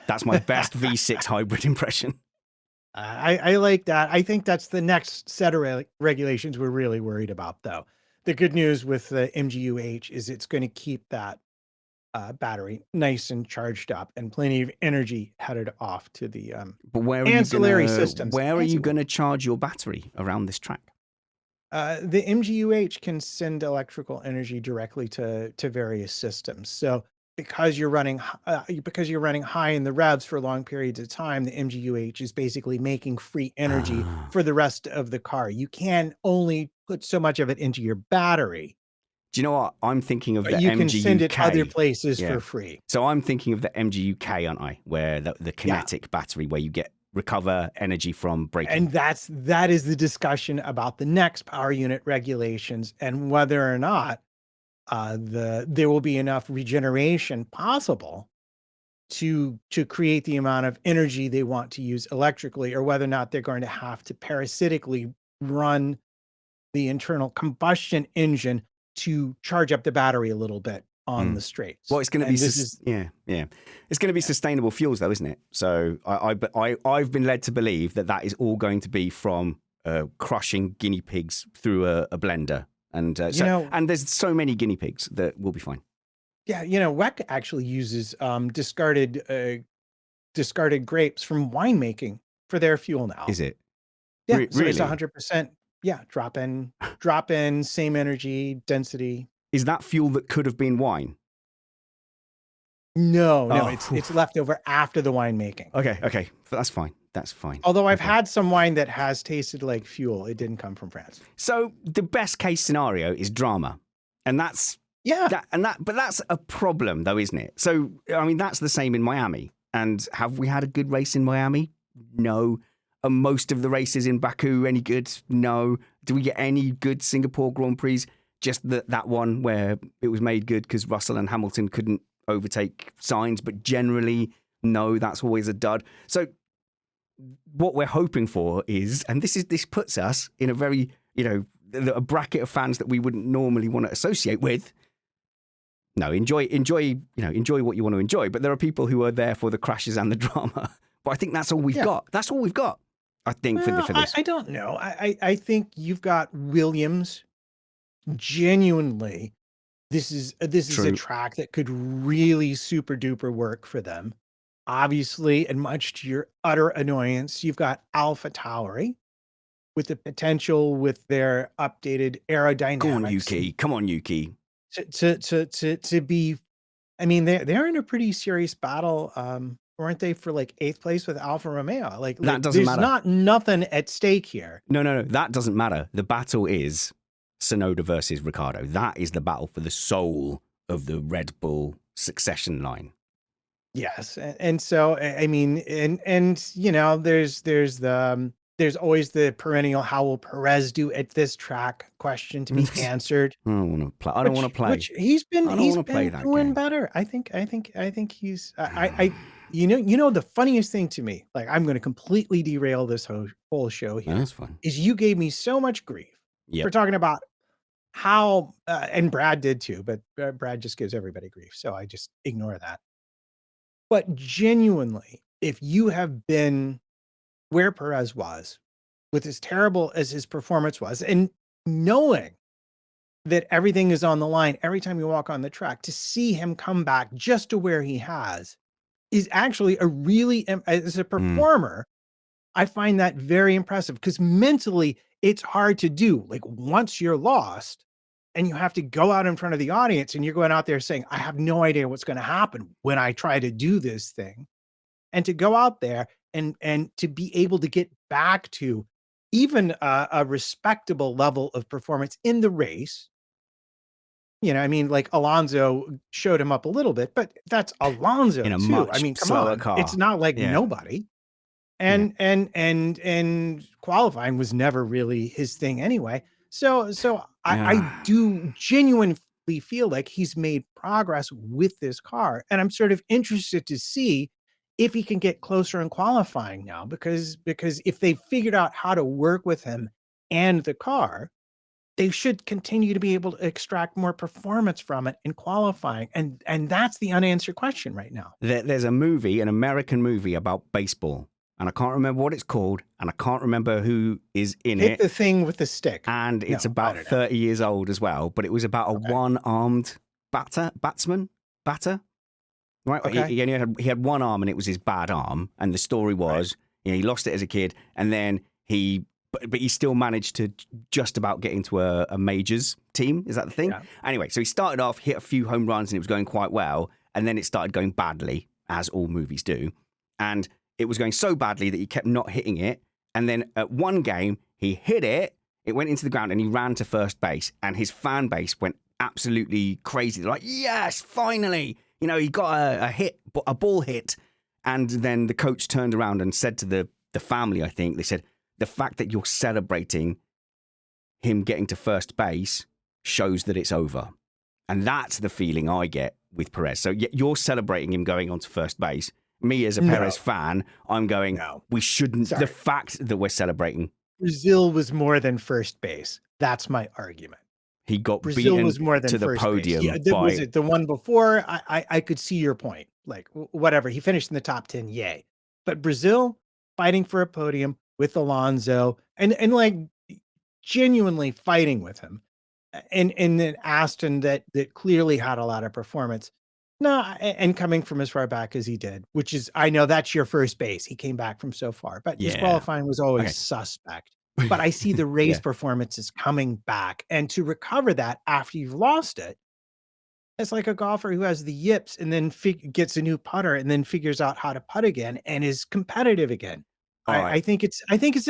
That's my best V6 hybrid impression. I like that. I think that's the next set of regulations we're really worried about, though. The good news with the MGU-H is it's going to keep that battery nice and charged up and plenty of energy headed off to the But ancillary systems. Where are you going to charge your battery around this track? The MGU-H can send electrical energy directly to various systems. So because you're running high in the revs for long periods of time, the MGU-H is basically making free energy for the rest of the car. You can only put so much of it into your battery. Do you know what? I'm thinking of the MGUK. You can send it other places for free. So I'm thinking of the MGUK, aren't I? Where the kinetic battery, where you recover energy from braking. And that is the discussion about the next power unit regulations and whether or not there will be enough regeneration possible to create the amount of energy they want to use electrically, or whether or not they're going to have to parasitically run the internal combustion engine to charge up the battery a little bit on the straights. Well, it's going to be it's going to be sustainable fuels, though, isn't it? So I've been led to believe that is all going to be from crushing guinea pigs through a blender, and there's so many guinea pigs that will be fine. Yeah, WEC actually uses discarded grapes from winemaking for their fuel now. Is it? Yeah, so it's 100%. Yeah, drop in, same energy density. Is that fuel that could have been wine? No, Oh, it's left over after the winemaking. Okay. That's fine. Although I've Okay. had some wine that has tasted like fuel. It didn't come from France. So the best case scenario is drama. And that's Yeah. but that's a problem though, isn't it? So I mean that's the same in Miami. And have we had a good race in Miami? No. Are most of the races in Baku any good? No. Do we get any good Singapore Grand Prix? Just that one where it was made good because Russell and Hamilton couldn't overtake Sainz, but generally, no, that's always a dud. So what we're hoping for is, and this puts us in a very, a bracket of fans that we wouldn't normally want to associate with. No, enjoy what you want to enjoy. But there are people who are there for the crashes and the drama. But I think that's all we've got. That's all we've got, I think, for this. I don't know. I think you've got Williams. Genuinely, this is a track that could really super duper work for them. Obviously, and much to your utter annoyance, you've got AlphaTauri with the potential with their updated aerodynamics. Come on, Yuki. To be, I mean, they're in a pretty serious battle, weren't they, for like 8th place with Alfa Romeo? Like that doesn't matter. There's nothing at stake here. No, that doesn't matter. The battle is Tsunoda versus Ricciardo. That is the battle for the soul of the Red Bull succession line. Yes, and so I mean, and there's always the perennial how will Perez do at this track question to be answered. I don't want to play. Which he's been doing better. I think he's the funniest thing to me. Like I'm going to completely derail this whole show here. That's fine. Is you gave me so much grief for talking about how and Brad did too, but Brad just gives everybody grief, so I just ignore that. But genuinely, if you have been where Perez was, with as terrible as his performance was, and knowing that everything is on the line every time you walk on the track, to see him come back just to where he has is actually as a performer, I find that very impressive because mentally it's hard to do. Like once you're lost, and you have to go out in front of the audience and you're going out there saying, I have no idea what's going to happen when I try to do this thing. And to go out there and to be able to get back to even a respectable level of performance in the race. I mean, like Alonso showed him up a little bit, but that's Alonso in a too. much I mean, come slower on. car. It's not like nobody. And qualifying was never really his thing anyway. So I do genuinely feel like he's made progress with this car. And I'm sort of interested to see if he can get closer in qualifying now, because if they figured out how to work with him and the car, they should continue to be able to extract more performance from it in qualifying. And that's the unanswered question right now. There's a movie, an American movie about baseball. And I can't remember what it's called, and I can't remember who is in it. Hit the thing with the stick. And it's about 30 years old as well, but it was about a one-armed batter, right? Okay. He had one arm, and it was his bad arm. And the story was, he lost it as a kid, and then but he still managed to just about get into a majors team. Is that the thing? Yeah. Anyway, so he started off, hit a few home runs, and it was going quite well, and then it started going badly, as all movies do, and it was going so badly that he kept not hitting it. And then at one game, he hit it, it went into the ground, and he ran to first base. And his fan base went absolutely crazy. They're like, yes, finally. He got a ball hit. And then the coach turned around and said to the family, I think, they said, the fact that you're celebrating him getting to first base shows that it's over. And that's the feeling I get with Perez. So you're celebrating him going on to first base. Me as a Perez fan, I'm going, we shouldn't. Sorry. The fact that we're celebrating. Brazil was more than first base. That's my argument. He got Brazil beaten was more than to the first podium. Base. Yeah, was it the one before? I could see your point. Like, whatever. He finished in the top 10. Yay. But Brazil fighting for a podium with Alonso and like genuinely fighting with him. And then Aston that clearly had a lot of performance. No, and coming from as far back as he did, which is, I know that's your first base. He came back from so far, but his qualifying was always suspect. but I see the race Yeah. performances coming back. And to recover that after you've lost it, it's like a golfer who has the yips and then gets a new putter and then figures out how to putt again and is competitive again. All right. I think it's I think it's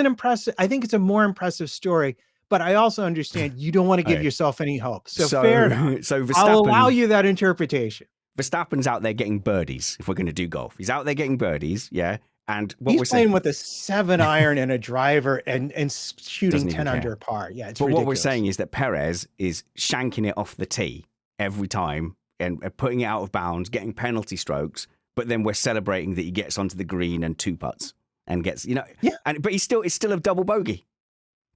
a more impressive story, but I also understand you don't want to give Okay. yourself any hope. So fair enough. So I'll allow Verstappen, you that interpretation. Verstappen's out there getting birdies. If we're going to do golf, he's out there getting birdies. Yeah. And what He's we're saying, playing with a 7-iron and a driver and shooting Doesn't even 10 care. under par. Yeah, it's but ridiculous. what we're saying is that Perez is shanking it off the tee every time and putting it out of bounds, getting penalty strokes. But then we're celebrating that he gets onto the green and 2 putts and gets, Yeah. but it's still a double bogey.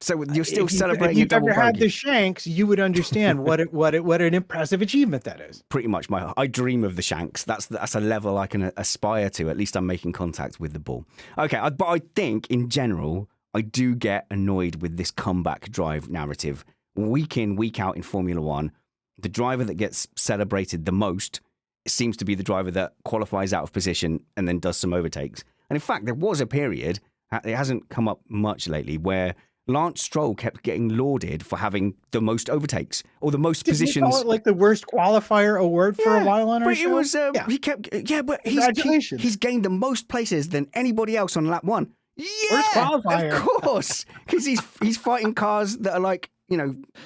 So you're still celebrating if a double you've ever had bogey. the Shanks, you would understand what an impressive achievement that is. Pretty much I dream of the Shanks. That's a level I can aspire to. At least I'm making contact with the ball. Okay, but I think in general, I do get annoyed with this comeback drive narrative. Week in, week out in Formula One, the driver that gets celebrated the most seems to be the driver that qualifies out of position and then does some overtakes. And in fact, there was a period, it hasn't come up much lately, where Lance Stroll kept getting lauded for having the most overtakes or the most positions. Did you call it like the worst qualifier award for a while on our show? It was, he kept, but he's gained the most places than anybody else on lap 1. Yeah, worst qualifier. Of course, because he's fighting cars that are like,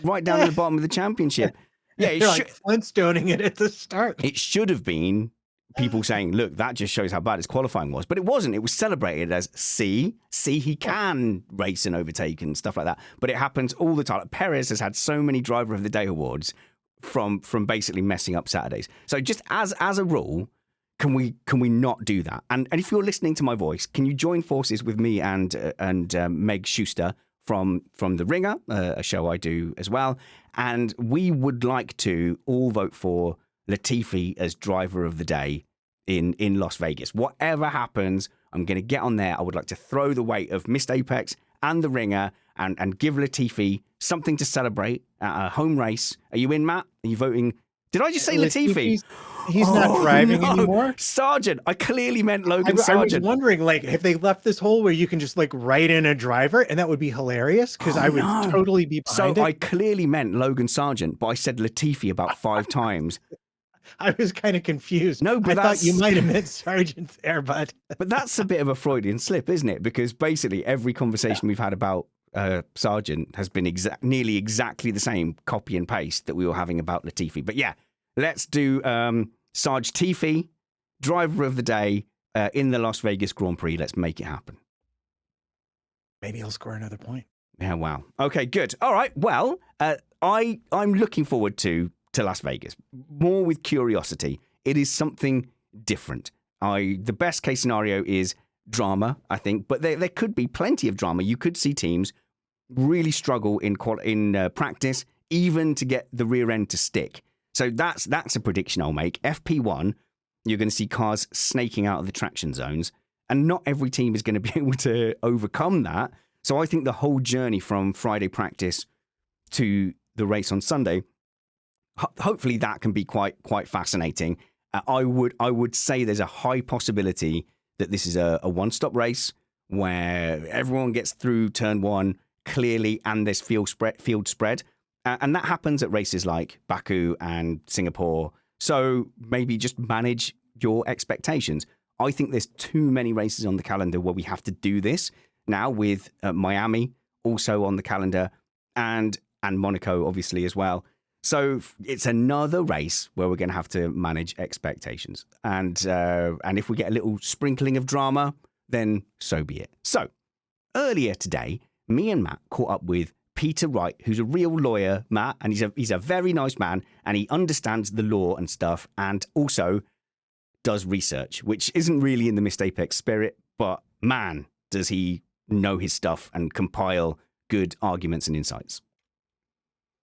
right down at the bottom of the championship. Yeah, You're like Flintstoning it at the start. It should have been people saying, look, that just shows how bad his qualifying was. But it wasn't. It was celebrated as, see, he can race and overtake and stuff like that. But it happens all the time. Perez has had so many Driver of the Day awards from basically messing up Saturdays. So just as a rule, can we not do that? And if you're listening to my voice, can you join forces with me and Meg Schuster from The Ringer, a show I do as well? And we would like to all vote for Latifi as Driver of the Day in Las Vegas. Whatever happens, I'm going to get on there. I would like to throw the weight of Missed Apex and The Ringer and give Latifi something to celebrate at a home race. Are you in, Matt? Are you voting? Did I just say Latifi? He's not driving anymore. Sargent. I clearly meant Logan Sargent. I was wondering, if they left this hole where you can just write in a driver, and that would be hilarious because I would totally be behind it. I clearly meant Logan Sargent, but I said Latifi about 5 times. I was kind of confused. No, but I thought you might have meant Sargent there, but that's a bit of a Freudian slip, isn't it? Because basically every conversation we've had about Sargent has been nearly exactly the same copy and paste that we were having about Latifi. But yeah, let's do Sarge Tifi, Driver of the Day in the Las Vegas Grand Prix. Let's make it happen. Maybe he'll score another point. Yeah, wow. Okay, good. All right. Well, I'm looking forward to Las Vegas more with curiosity. It is something different. The best case scenario is drama, I think, but there could be plenty of drama. You could see teams really struggle in practice, even to get the rear end to stick. So that's a prediction I'll make. FP1, you're going to see cars snaking out of the traction zones, and not every team is going to be able to overcome that. So I think the whole journey from Friday practice to the race on Sunday, hopefully that can be quite fascinating. I would say there's a high possibility that this is a one-stop race where everyone gets through turn 1 clearly and there's field spread. And that happens at races like Baku and Singapore. So maybe just manage your expectations. I think there's too many races on the calendar where we have to do this now, with Miami also on the calendar and Monaco obviously as well. So it's another race where we're going to have to manage expectations. And if we get a little sprinkling of drama, then so be it. So earlier today, me and Matt caught up with Peter Wright, who's a real lawyer, Matt, and he's a very nice man, and he understands the law and stuff, and also does research, which isn't really in the Missed Apex spirit, but man, does he know his stuff and compile good arguments and insights.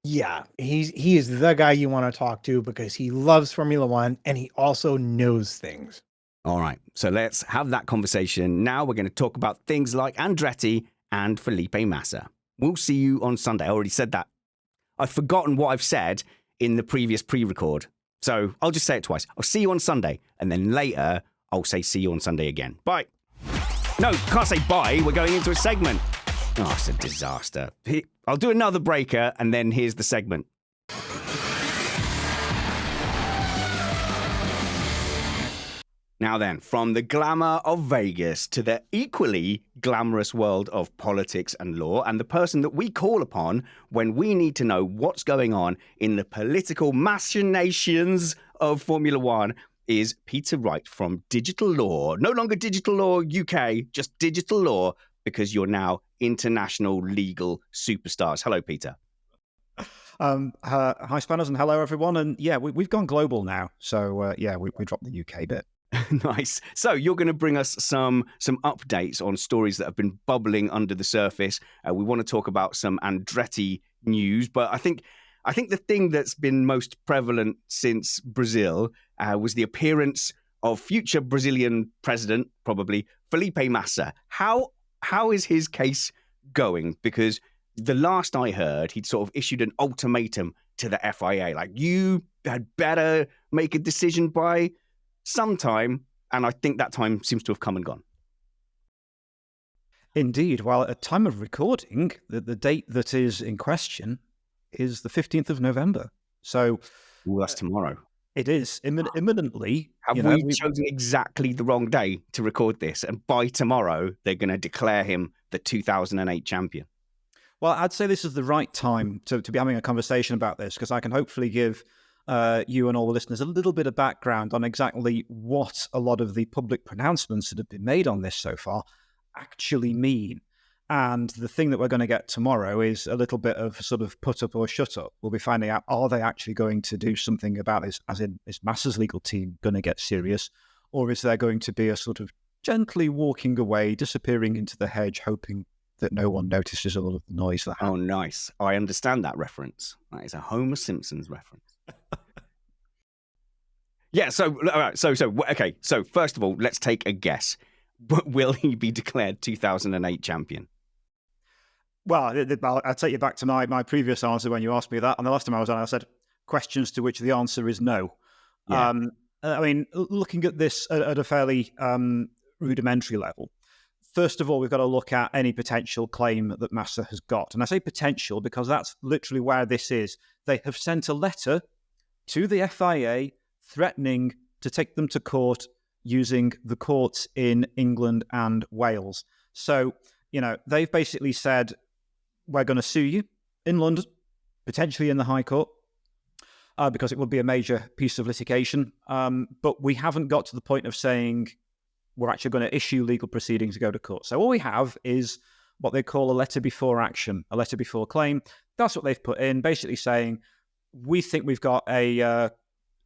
Yeah, he is the guy you want to talk to because he loves Formula One and he also knows things. All right, so let's have that conversation. Now we're going to talk about things like Andretti and Felipe Massa. We'll see you on Sunday. I already said that. I've forgotten what I've said in the previous pre-record. So I'll just say it twice. I'll see you on Sunday. And then later, I'll say see you on Sunday again. Bye. No, can't say bye. We're going into a segment. Oh, it's a disaster. I'll do another breaker, and then here's the segment. Now then, from the glamour of Vegas to the equally glamorous world of politics and law, and the person that we call upon when we need to know what's going on in the political machinations of Formula One is Peter Wright from Digital Law. No longer Digital Law UK, just Digital Law, because you're now international legal superstars. Hello, Peter. Hi, Spanners, and hello, everyone. And yeah, we've gone global now. So we dropped the UK bit. Nice. So you're going to bring us some updates on stories that have been bubbling under the surface. We want to talk about some Andretti news, but I think the thing that's been most prevalent since Brazil was the appearance of future Brazilian president, probably Felipe Massa. How is his case going? Because the last I heard, he'd sort of issued an ultimatum to the FIA, like, you had better make a decision by sometime, and I think that time seems to have come and gone. Indeed. Well, at time of recording, the date that is in question is the 15th of November. So that's tomorrow. It is imminently. Have we chosen exactly the wrong day to record this? And by tomorrow, they're going to declare him the 2008 champion. Well, I'd say this is the right time to be having a conversation about this, because I can hopefully give you and all the listeners a little bit of background on exactly what a lot of the public pronouncements that have been made on this so far actually mean. And the thing that we're going to get tomorrow is a little bit of sort of put up or shut up. We'll be finding out, are they actually going to do something about this, as in, is Massa's legal team going to get serious, or is there going to be a sort of gently walking away, disappearing into the hedge, hoping that no one notices all of the noise that happens? Oh, nice. I understand that reference. That is a Homer Simpson's reference. Yeah, so, all right, okay, so first of all, let's take a guess. Will he be declared 2008 champion? Well, I'll take you back to my previous answer when you asked me that. And the last time I was on, I said questions to which the answer is no. Yeah. I mean, looking at this at a fairly rudimentary level, first of all, we've got to look at any potential claim that Massa has got. And I say potential because that's literally where this is. They have sent a letter to the FIA threatening to take them to court using the courts in England and Wales. So, they've basically said, we're going to sue you in London, potentially in the High Court, because it would be a major piece of litigation. But we haven't got to the point of saying we're actually going to issue legal proceedings to go to court. So all we have is what they call a letter before action, a letter before claim. That's what they've put in, basically saying, we think we've got a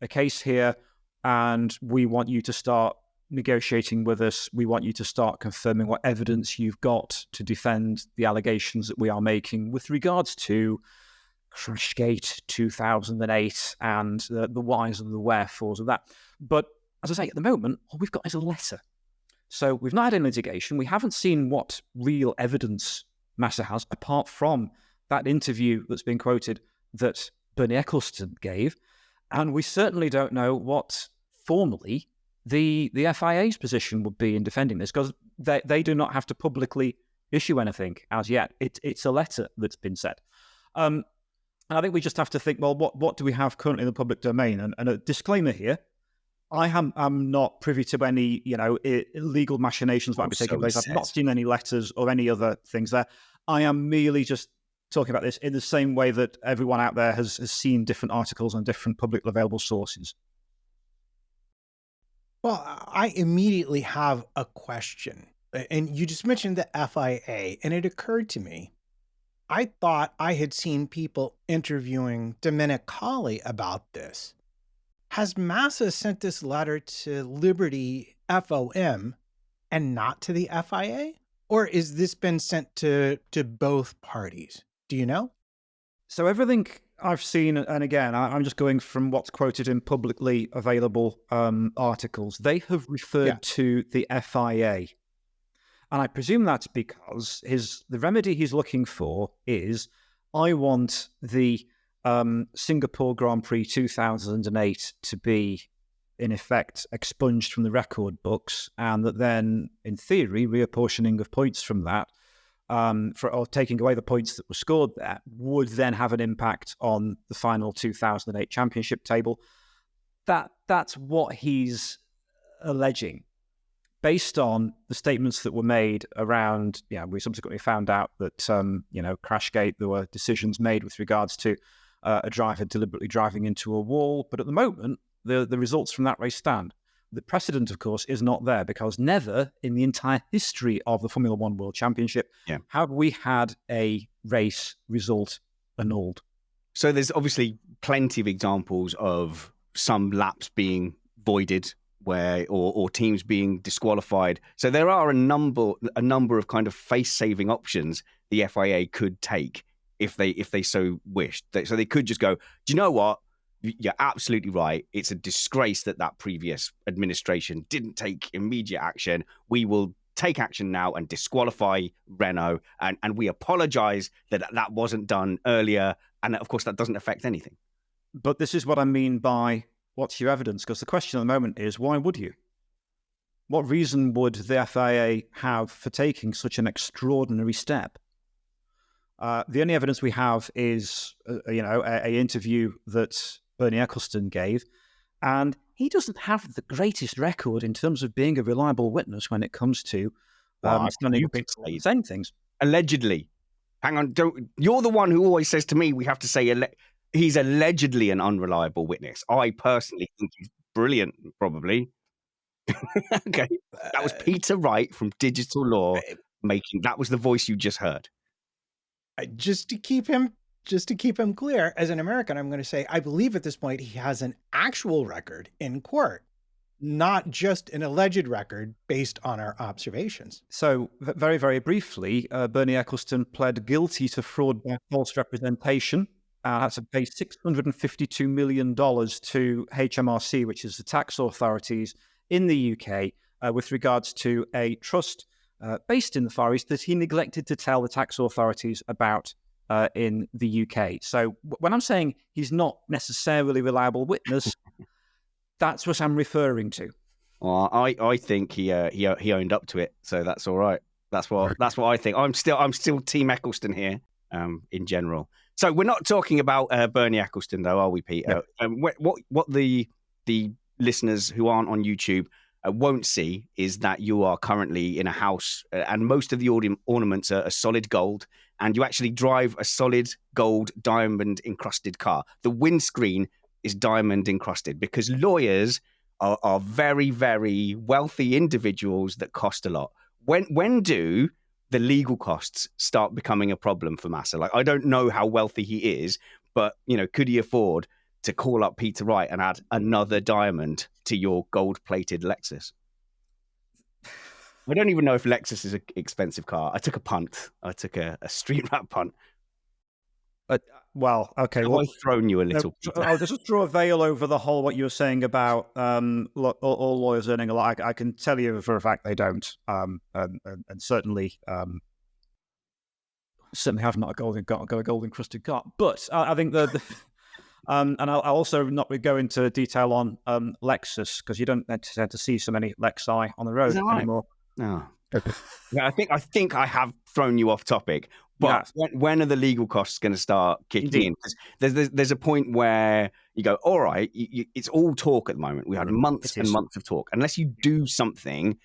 case here, and we want you to start negotiating with us. We want you to start confirming what evidence you've got to defend the allegations that we are making with regards to Crashgate 2008 and the whys and the wherefores of that. But as I say, at the moment, all we've got is a letter. So we've not had any litigation. We haven't seen what real evidence Massa has, apart from that interview that's been quoted that Bernie Ecclestone gave. And we certainly don't know what formally the FIA's position would be in defending this, because they do not have to publicly issue anything as yet. It's a letter that's been sent. And I think we just have to think, well, what do we have currently in the public domain? And a disclaimer here, I'm not privy to any illegal machinations that might be taking place. I've not seen any letters or any other things there. I am merely just talking about this in the same way that everyone out there has seen different articles on different publicly available sources. Well, I immediately have a question. And you just mentioned the FIA, and it occurred to me, I thought I had seen people interviewing Domenicali about this. Has Massa sent this letter to Liberty FOM and not to the FIA? Or is this been sent to both parties? Do you know? So everything I've seen, and again, I'm just going from what's quoted in publicly available articles, they have referred to the FIA. And I presume that's because the remedy he's looking for is, I want the Singapore Grand Prix 2008 to be, in effect, expunged from the record books, and that then, in theory, reapportioning of points from that or taking away the points that were scored there, would then have an impact on the final 2008 championship table. That's what he's alleging. Based on the statements that were made around, we subsequently found out that, Crashgate, there were decisions made with regards to a driver deliberately driving into a wall. But at the moment, the results from that race stand. The precedent, of course, is not there because never in the entire history of the Formula One World Championship have we had a race result annulled. So there's obviously plenty of examples of some laps being voided or teams being disqualified. So there are a number of kind of face-saving options the FIA could take if they so wished. So they could just go, do you know what? You're absolutely right. It's a disgrace that previous administration didn't take immediate action. We will take action now and disqualify Renault. And we apologize that wasn't done earlier. And of course, that doesn't affect anything. But this is what I mean by what's your evidence? Because the question at the moment is, why would you? What reason would the FIA have for taking such an extraordinary step? The only evidence we have is, a interview that Bernie Ecclestone gave, and he doesn't have the greatest record in terms of being a reliable witness when it comes to standing up and saying things. Allegedly. Hang on, you're the one who always says to me we have to say he's allegedly an unreliable witness. I personally think he's brilliant, probably. Okay. That was Peter Wright from Digital Law that was the voice you just heard. Just to keep him clear, as an American, I'm going to say I believe at this point he has an actual record in court, not just an alleged record based on our observations. So very, very briefly, Bernie Ecclestone pled guilty to fraud by false representation. That's to pay $652 million to HMRC, which is the tax authorities in the UK, with regards to a trust based in the Far East that he neglected to tell the tax authorities about in the UK. So when I'm saying he's not necessarily a reliable witness, that's what I'm referring to. Well, I think he owned up to it, so that's all right. That's what I think. I'm still Team Ecclestone here, in general. So we're not talking about Bernie Ecclestone, though, are we, Peter? No. What the listeners who aren't on YouTube won't see is that you are currently in a house, and most of the ornaments are solid gold, and you actually drive a solid gold diamond encrusted car. The windscreen is diamond encrusted because lawyers are very, very wealthy individuals that cost a lot. When do the legal costs start becoming a problem for Massa? Like, I don't know how wealthy he is, but could he afford to call up Peter Wright and add another diamond to your gold-plated Lexus? I don't even know if Lexus is an expensive car. I took a punt. I took a street rap punt. Well, okay. I've thrown you a little. I'll just draw a veil over the whole what you were saying about all lawyers earning a lot. I can tell you for a fact they don't, and certainly have not got a gold encrusted car. But I think and I'll also not go into detail on Lexus because you don't tend to see so many Lexi on the road anymore. No. Yeah, I think I have thrown you off topic. But when are the legal costs going to start kicking in? Because there's a point where you go, all right, it's all talk at the moment. We had months and months of talk. Unless you do something,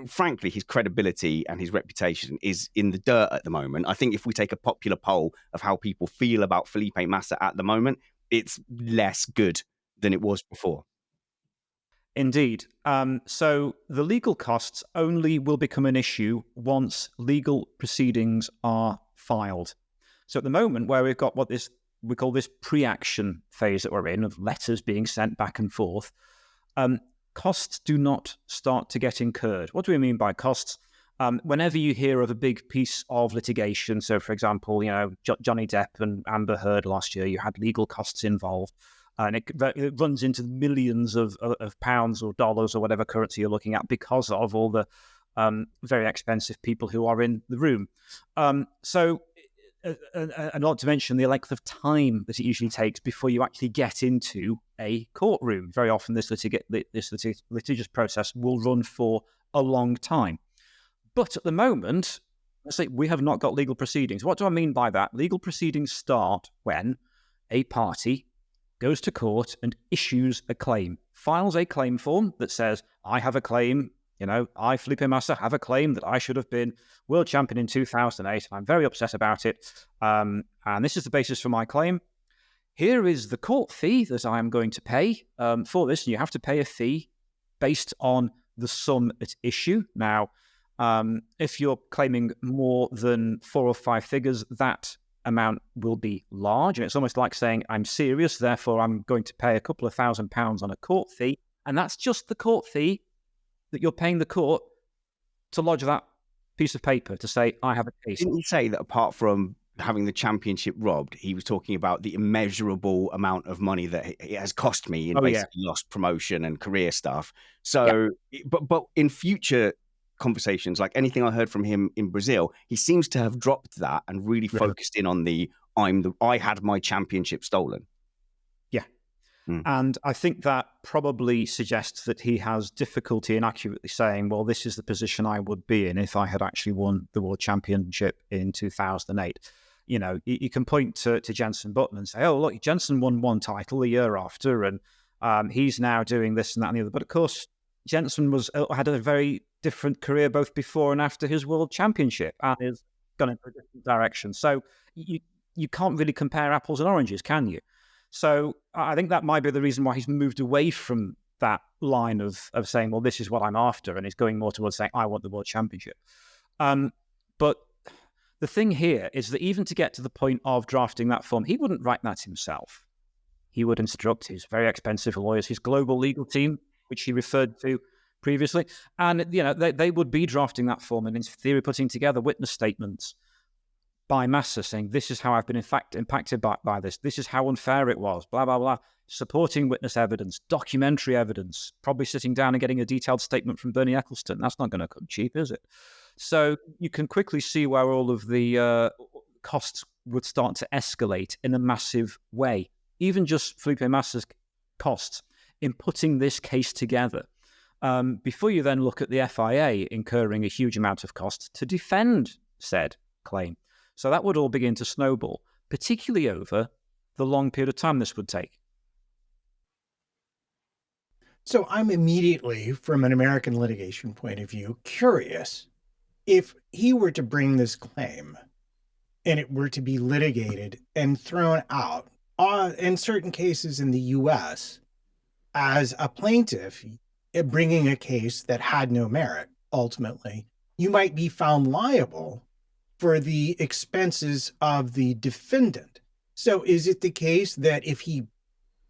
frankly, his credibility and his reputation is in the dirt at the moment. I think if we take a popular poll of how people feel about Felipe Massa at the moment, it's less good than it was before. Indeed. So the legal costs only will become an issue once legal proceedings are filed. So at the moment, where we've got we call this pre-action phase that we're in, of letters being sent back and forth, costs do not start to get incurred. What do we mean by costs? Whenever you hear of a big piece of litigation, so for example, Johnny Depp and Amber Heard last year, you had legal costs involved, and it runs into millions of pounds or dollars or whatever currency you're looking at because of all the very expensive people who are in the room. And not to mention the length of time that it usually takes before you actually get into a courtroom. Very often this litigious process will run for a long time. But at the moment, Let's say we have not got legal proceedings. What do I mean by that? Legal proceedings start when a party goes to court and issues a claim, files a claim form that says, I have a claim, I, Felipe Massa, have a claim that I should have been world champion in 2008. I'm very upset about it. And this is the basis for my claim. Here is the court fee that I am going to pay for this. And you have to pay a fee based on the sum at issue. Now, if you're claiming more than 4 or 5 figures, that amount will be large. And it's almost like saying, I'm serious, therefore I'm going to pay a couple of £1,000s on a court fee. And that's just the court fee that you're paying the court to lodge that piece of paper to say, I have a case. Didn't you say that apart from having the championship robbed, he was talking about the immeasurable amount of money that it has cost me in basically lost promotion and career stuff? So, but in future conversations, like anything I heard from him in Brazil, he seems to have dropped that and really focused in on I had my championship stolen. Yeah. And I think that probably suggests that he has difficulty in accurately saying, well, this is the position I would be in if I had actually won the world championship in 2008. You can point to Jenson Button and say, oh, look, Jenson won one title the year after, and he's now doing this and that and the other. But of course, Jenson had a very different career both before and after his world championship, and has gone in a different direction. So you can't really compare apples and oranges, can you? So I think that might be the reason why he's moved away from that line of saying, well, this is what I'm after, and he's going more towards saying, I want the world championship. But the thing here is that even to get to the point of drafting that form, he wouldn't write that himself. He would instruct his very expensive lawyers, his global legal team, which he referred to previously. And, they would be drafting that form and in theory putting together witness statements by Massa saying, this is how I've been in fact impacted by this. This is how unfair it was, blah, blah, blah. Supporting witness evidence, documentary evidence, probably sitting down and getting a detailed statement from Bernie Ecclestone. That's not going to come cheap, is it? So you can quickly see where all of the costs would start to escalate in a massive way. Even just Felipe Massa's costs in putting this case together. Before you then look at the FIA incurring a huge amount of costs to defend said claim. So that would all begin to snowball, particularly over the long period of time this would take. So I'm immediately, from an American litigation point of view, curious if he were to bring this claim and it were to be litigated and thrown out in certain cases in the U.S. as a plaintiff bringing a case that had no merit, ultimately, you might be found liable for the expenses of the defendant. So is it the case that if he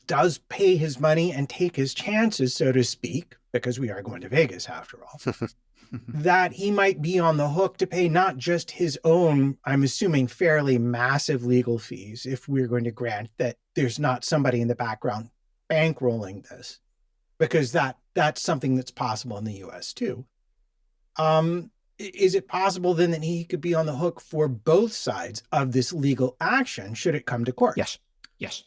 does pay his money and take his chances, so to speak, because we are going to Vegas after all, that he might be on the hook to pay not just his own, I'm assuming, fairly massive legal fees, if we're going to grant that there's not somebody in the background bankrolling this, because that's something that's possible in the U.S. too. Is it possible then that he could be on the hook for both sides of this legal action should it come to court? Yes.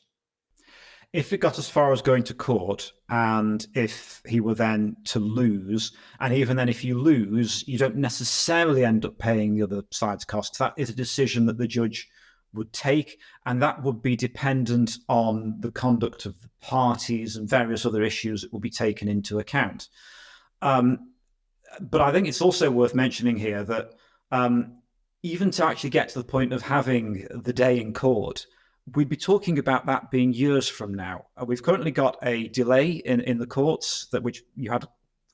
If it got as far as going to court, and if he were then to lose, and even then if you lose, you don't necessarily end up paying the other side's costs. That is a decision that the judge would take, and that would be dependent on the conduct of the parties and various other issues that will be taken into account. But I think it's also worth mentioning here that even to actually get to the point of having the day in court, we'd be talking about that being years from now. We've currently got a delay in the courts, which you had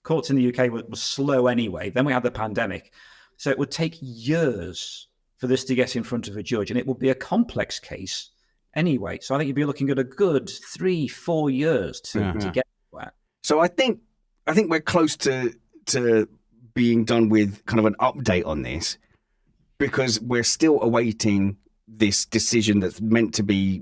courts in the UK were slow anyway. Then we had the pandemic. So it would take years for this to get in front of a judge, and it would be a complex case anyway. So I think you'd be looking at a good 3-4 years to get there. So I think we're close to being done with kind of an update on this, because we're still awaiting this decision that's meant to be,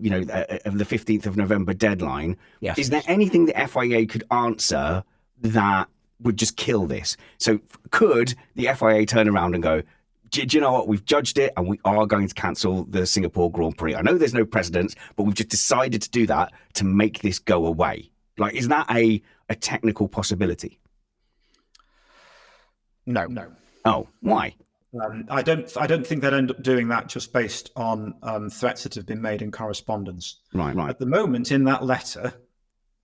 of the 15th of November deadline. Yes. Is there anything the FIA could answer that would just kill this? So could the FIA turn around and go, do you know what? We've judged it and we are going to cancel the Singapore Grand Prix. I know there's no precedence, but we've just decided to do that to make this go away. Like, is that a technical possibility? No. Oh, why? I don't think they'd end up doing that just based on threats that have been made in correspondence. Right. At the moment, in that letter,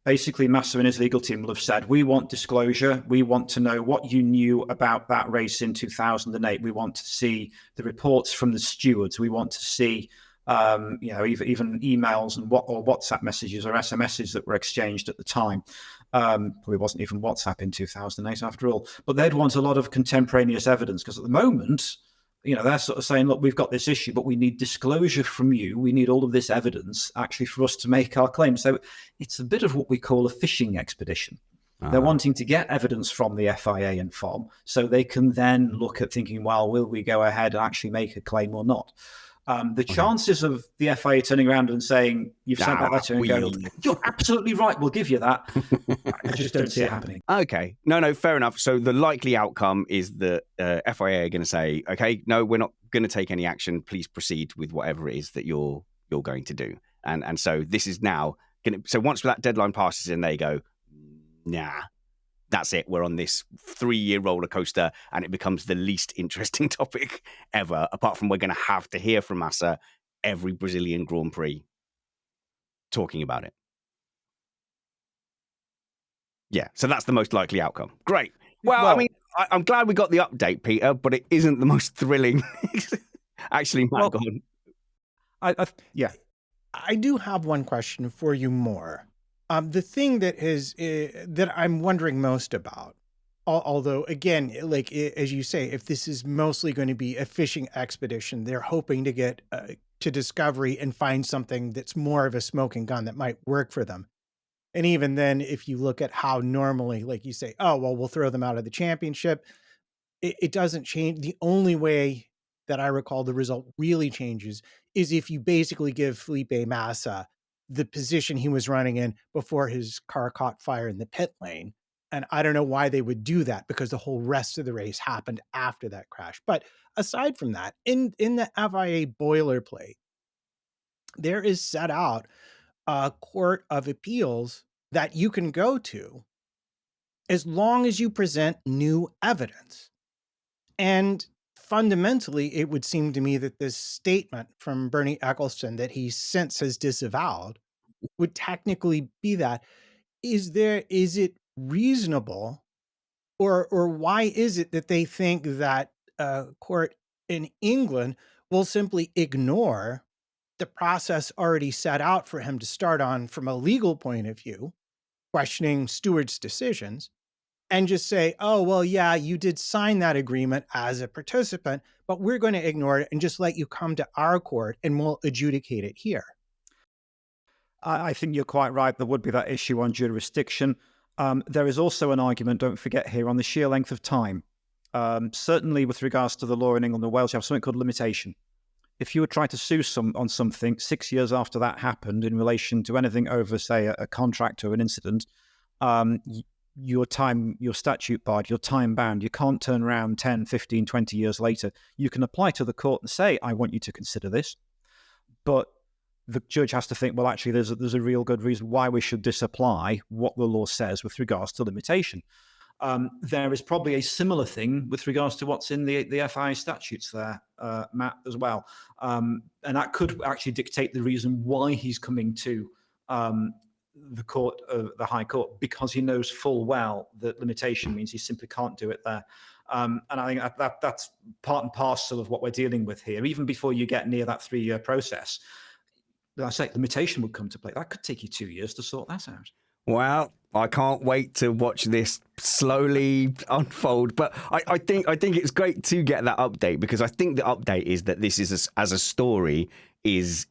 basically Massa and his legal team will have said, we want disclosure. We want to know what you knew about that race in 2008. We want to see the reports from the stewards. We want to see, even emails and or WhatsApp messages or SMSs that were exchanged at the time. Probably wasn't even WhatsApp in 2008 after all. But they'd want a lot of contemporaneous evidence because at the moment, they're sort of saying, look, we've got this issue, but we need disclosure from you. We need all of this evidence actually for us to make our claim. So it's a bit of what we call a fishing expedition. They're wanting to get evidence from the FIA and FOM so they can then look at thinking, well, will we go ahead and actually make a claim or not? The chances of the FIA turning around and saying, you've sent that letter and going, you're absolutely right, we'll give you that. I just don't see it happening. Okay. No, fair enough. So the likely outcome is that FIA are going to say, okay, no, we're not going to take any action. Please proceed with whatever it is that you're going to do. And so this is now going to, so once that deadline passes and they go, nah, that's it. We're on this 3-year roller coaster and it becomes the least interesting topic ever, apart from we're going to have to hear from Massa every Brazilian Grand Prix talking about it. Yeah, so that's the most likely outcome. Great. Well, I mean, I'm glad we got the update, Peter, but it isn't the most thrilling. Actually, Matt, go on. I do have one question for you more. The thing that I'm wondering most about, although again, like as you say, if this is mostly going to be a fishing expedition, they're hoping to get to Discovery and find something that's more of a smoking gun that might work for them. And even then, if you look at how normally, like you say, oh, well, we'll throw them out of the championship, it doesn't change. The only way that I recall the result really changes is if you basically give Felipe Massa the position he was running in before his car caught fire in the pit lane. And I don't know why they would do that because the whole rest of the race happened after that crash. But aside from that, in the FIA boilerplate, there is set out a court of appeals that you can go to as long as you present new evidence. And fundamentally, it would seem to me that this statement from Bernie Ecclestone that he since has disavowed would technically be that. Is it reasonable, or why is it that they think that a court in England will simply ignore the process already set out for him to start on from a legal point of view, questioning stewards' decisions, and just say, oh, well, yeah, you did sign that agreement as a participant, but we're going to ignore it and just let you come to our court and we'll adjudicate it here? I think you're quite right. There would be that issue on jurisdiction. There is also an argument, don't forget here, on the sheer length of time. Certainly with regards to the law in England and Wales, you have something called limitation. If you were trying to sue on something 6 years after that happened in relation to anything over, say, a contract or an incident, your statute barred, you're time bound. You can't turn around 10, 15, 20 years later. You can apply to the court and say, I want you to consider this. But the judge has to think, well, actually, there's a real good reason why we should disapply what the law says with regards to limitation. There is probably a similar thing with regards to what's in the FIA statutes there, Matt, as well. And that could actually dictate the reason why he's coming to the court, the High Court, because he knows full well that limitation means he simply can't do it there. And I think that's part and parcel of what we're dealing with here. Even before you get near that 3-year process, I say limitation would come to play. That could take you 2 years to sort that out. Well, I can't wait to watch this slowly unfold. But I think it's great to get that update, because I think the update is that this is as a story is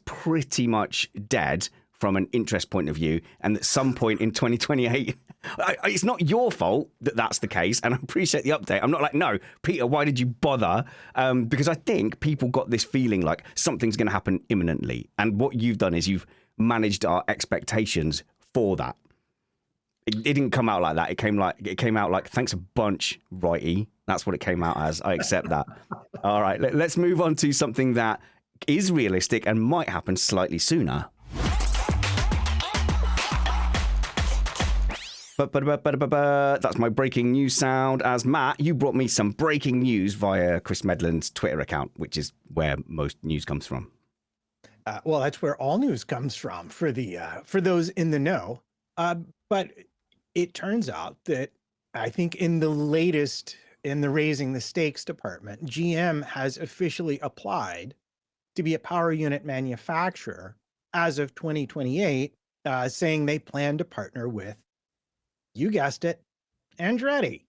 pretty much dead from an interest point of view, and at some point in 2028, it's not your fault that that's the case, and I appreciate the update. I'm not like, no, Peter, why did you bother? Because I think people got this feeling like something's going to happen imminently, and what you've done is you've managed our expectations for that. It didn't come out like that. It came out like, thanks a bunch, righty. That's what it came out as. I accept that. All right, let's move on to something that is realistic and might happen slightly sooner. That's my breaking news sound. As Matt, you brought me some breaking news via Chris Medland's Twitter account, which is where most news comes from. Well, that's where all news comes from for those in the know. But it turns out that I think in the raising the stakes department, GM has officially applied to be a power unit manufacturer as of 2028, saying they plan to partner with, you guessed it, Andretti.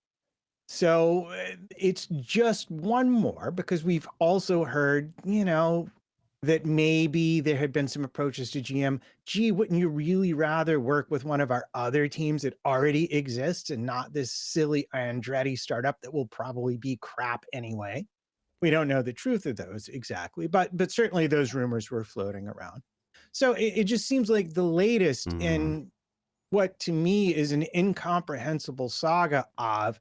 So it's just one more, because we've also heard, that maybe there had been some approaches to GM. Gee, wouldn't you really rather work with one of our other teams that already exists and not this silly Andretti startup that will probably be crap anyway? We don't know the truth of those exactly, but certainly those rumors were floating around. So it just seems like the latest in what to me is an incomprehensible saga of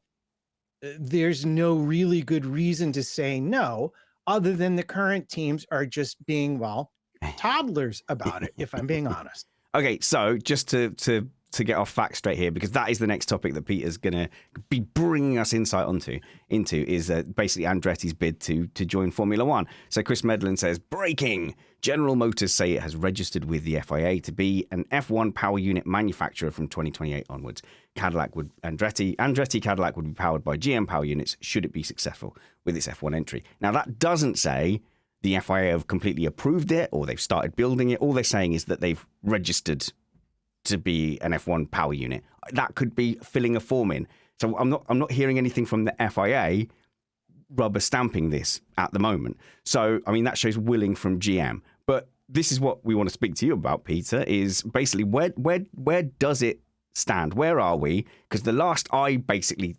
there's no really good reason to say no, other than the current teams are just being, well, toddlers about it, if I'm being honest. Okay, so just to get our facts straight here, because that is the next topic that Peter's going to be bringing us insight into is basically Andretti's bid to join Formula One. So Chris Medland says, breaking! General Motors say it has registered with the FIA to be an F1 power unit manufacturer from 2028 onwards. Andretti Cadillac would be powered by GM power units should it be successful with its F1 entry. Now, that doesn't say the FIA have completely approved it or they've started building it. All they're saying is that they've registered to be an F1 power unit. That could be filling a form in. So I'm not hearing anything from the FIA rubber stamping this at the moment. So, I mean, that shows willing from GM. But this is what we want to speak to you about, Peter, is basically where does it stand? Where are we? Because the last I basically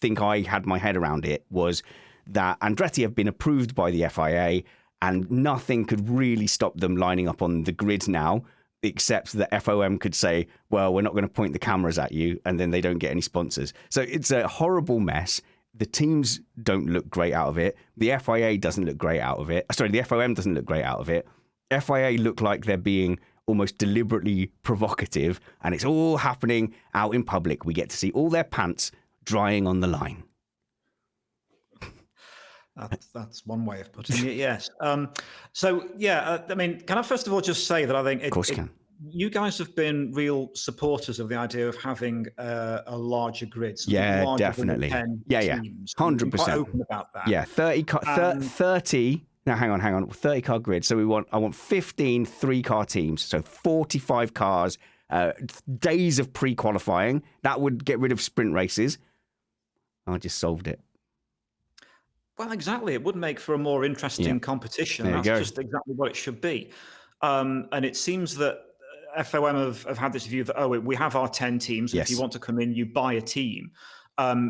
think I had my head around it was that Andretti have been approved by the FIA and nothing could really stop them lining up on the grid now, except that FOM could say, well, we're not going to point the cameras at you, and then they don't get any sponsors. So it's a horrible mess. The teams don't look great out of it. The FIA doesn't look great out of it. Sorry, the FOM doesn't look great out of it. FIA look like they're being almost deliberately provocative, and it's all happening out in public. We get to see all their pants drying on the line. That's one way of putting it, yes. I mean, can I first of all just say that I think Of course you can. You guys have been real supporters of the idea of having a larger grid. Yeah, larger definitely. Than 10 Yeah, teams. 100%. Quite open about that. Yeah, 30. Now, hang on. 30 car grid. So I want 15 3-car teams. So 45 cars, days of pre-qualifying. That would get rid of sprint races. I just solved it. Well, exactly. It would make for a more interesting competition. That's just exactly what it should be. And it seems that FOM have had this view that, we have our 10 teams. Yes. If you want to come in, you buy a team.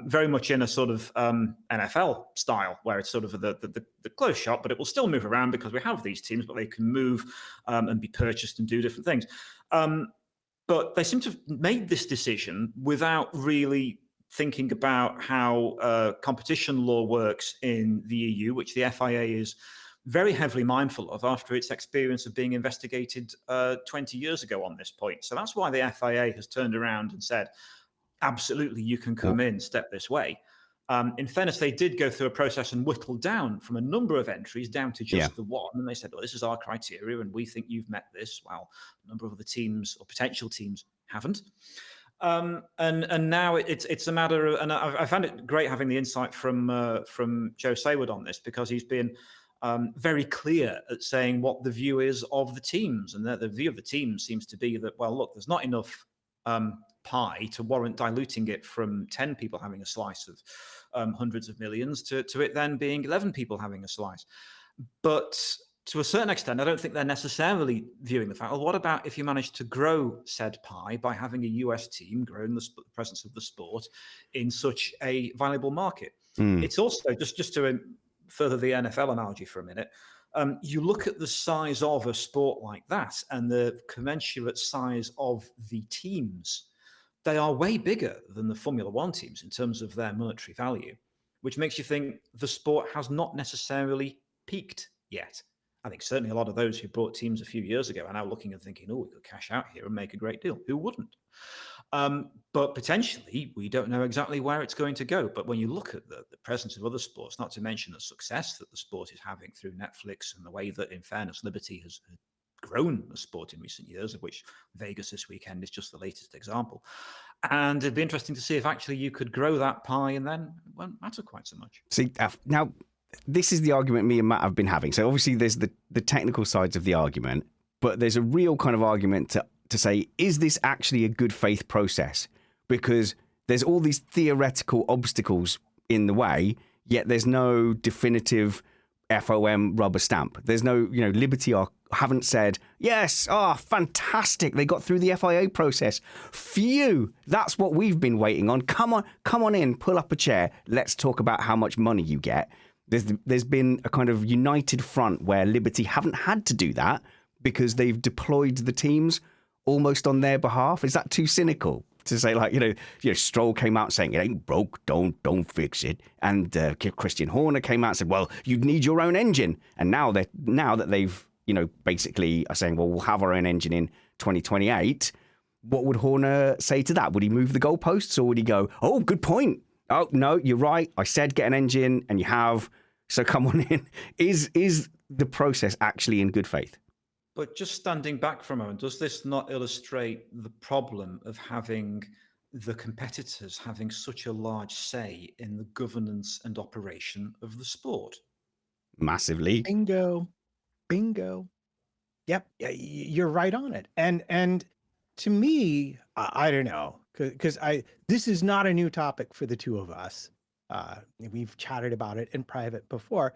Very much in a sort of NFL style, where it's sort of the close shop, but it will still move around because we have these teams, but they can move and be purchased and do different things. But they seem to have made this decision without really thinking about how competition law works in the EU, which the FIA is very heavily mindful of after its experience of being investigated 20 years ago on this point. So that's why the FIA has turned around and said, absolutely, you can come in, step this way. In fairness, they did go through a process and whittle down from a number of entries down to just the one. And they said, well, this is our criteria, and we think you've met this, while a number of other teams or potential teams haven't. And now it's a matter of, and I found it great having the insight from Joe Sayward on this, because he's been very clear at saying what the view is of the teams, and the view of the teams seems to be that, well, look, there's not enough pie to warrant diluting it from 10 people having a slice of hundreds of millions to it then being 11 people having a slice. But to a certain extent, I don't think they're necessarily viewing the fact, well, what about if you manage to grow said pie by having a US team growing the presence of the sport in such a valuable market? It's also, just to further the NFL analogy for a minute, you look at the size of a sport like that and the commensurate size of the teams, they are way bigger than the Formula One teams in terms of their monetary value, which makes you think the sport has not necessarily peaked yet. I think certainly a lot of those who bought teams a few years ago are now looking and thinking, we could cash out here and make a great deal. Who wouldn't? But potentially, we don't know exactly where it's going to go. But when you look at the presence of other sports, not to mention the success that the sport is having through Netflix and the way that, in fairness, Liberty has grown the sport in recent years, of which Vegas this weekend is just the latest example. And it'd be interesting to see if actually you could grow that pie and then it won't matter quite so much. See, now, this is the argument me and Matt have been having. So obviously there's the technical sides of the argument, but there's a real kind of argument to say, is this actually a good faith process? Because there's all these theoretical obstacles in the way, yet there's no definitive FOM rubber stamp. There's no, Liberty haven't said, yes, fantastic, they got through the FIA process. Phew, that's what we've been waiting on. Come on in, pull up a chair. Let's talk about how much money you get. There's been a kind of united front where Liberty haven't had to do that because they've deployed the teams almost on their behalf. Is that too cynical to say, like, Stroll came out saying it ain't broke, don't fix it, and Christian Horner came out and said, well, you need your own engine, and now that they've basically are saying, well, we'll have our own engine in 2028. What would Horner say to that? Would he move the goalposts, or would he go, oh, good point, oh no, you're right, I said get an engine, and you have, so come on in? Is the process actually in good faith? But just standing back for a moment, does this not illustrate the problem of having the competitors having such a large say in the governance and operation of the sport? Massively. Bingo. Yep, you're right on it. And to me, I don't know, because this is not a new topic for the two of us. We've chatted about it in private before.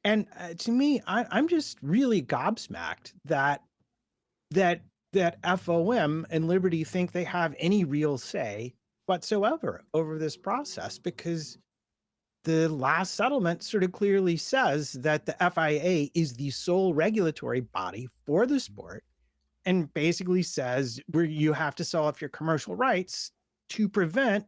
And to me, I'm just really gobsmacked that FOM and Liberty think they have any real say whatsoever over this process, because the last settlement sort of clearly says that the FIA is the sole regulatory body for the sport, and basically says where you have to sell off your commercial rights to prevent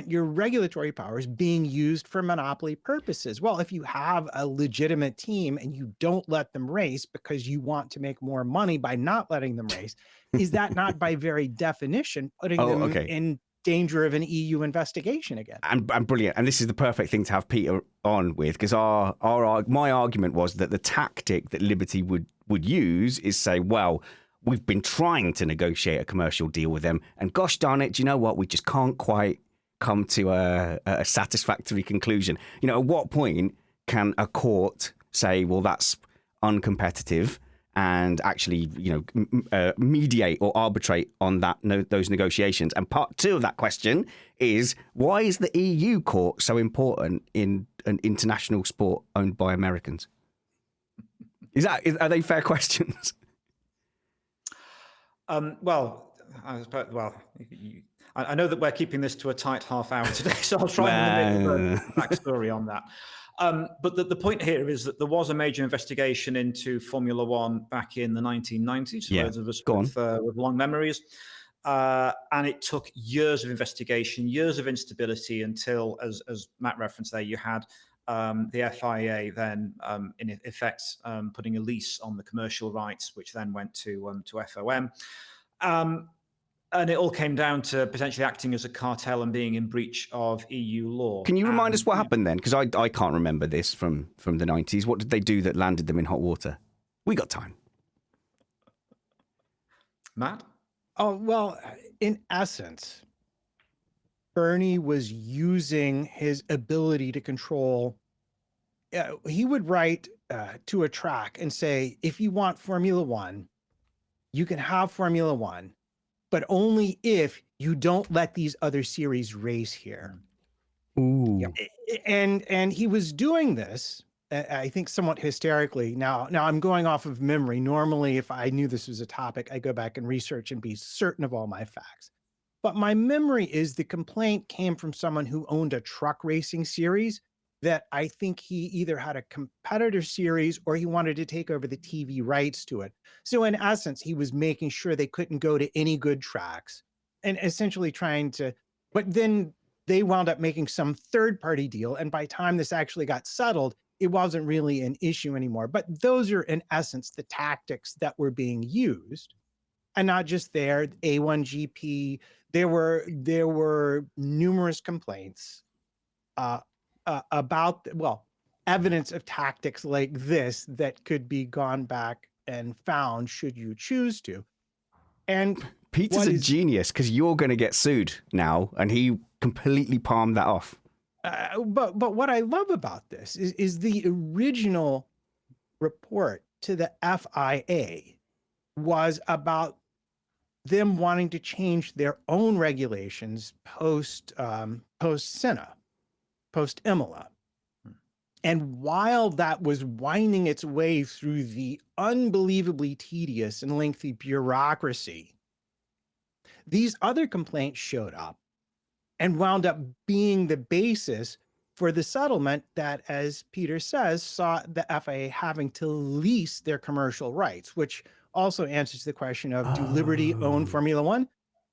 your regulatory powers being used for monopoly purposes. Well, if you have a legitimate team and you don't let them race because you want to make more money by not letting them race, is that not by very definition putting them in danger of an EU investigation again? And brilliant. And this is the perfect thing to have Peter on with, because my argument was that the tactic that Liberty would use is say, well, we've been trying to negotiate a commercial deal with them, and gosh darn it, do you know what? We just can't quite come to a satisfactory conclusion. At what point can a court say, well, that's uncompetitive, and actually, mediate or arbitrate on those negotiations? And part two of that question is, why is the EU court so important in an international sport owned by Americans? Are they fair questions? I know that we're keeping this to a tight half hour today, so I'll try and limit the backstory on that. But the point here is that there was a major investigation into Formula One back in the 1990s, for those of us with long memories. And it took years of investigation, years of instability, until, as Matt referenced there, you had the FIA then, in effect, putting a lease on the commercial rights, which then went to FOM. And it all came down to potentially acting as a cartel and being in breach of EU law. Can you remind us what happened then? Because I can't remember this from the 90s. What did they do that landed them in hot water? We got time. Matt? Oh, well, in essence, Bernie was using his ability to control. He would write to a track and say, if you want Formula One, you can have Formula One, but only if you don't let these other series race here. Ooh. And he was doing this, I think, somewhat hysterically. Now I'm going off of memory. Normally, if I knew this was a topic, I go back and research and be certain of all my facts. But my memory is the complaint came from someone who owned a truck racing series that I think he either had a competitor series or he wanted to take over the TV rights to it. So in essence, he was making sure they couldn't go to any good tracks and essentially trying to, but then they wound up making some third-party deal. And by the time this actually got settled, it wasn't really an issue anymore. But those are, in essence, the tactics that were being used. And not just there, A1GP, there were numerous complaints about, well, evidence of tactics like this that could be gone back and found should you choose to. And Peter's a genius because you're going to get sued now, and he completely palmed that off. But what I love about this is the original report to the FIA was about them wanting to change their own regulations post Senna, post Imola. And while that was winding its way through the unbelievably tedious and lengthy bureaucracy, these other complaints showed up and wound up being the basis for the settlement that, as Peter says, saw the FIA having to lease their commercial rights, which also answers the question of, do Liberty own Formula One?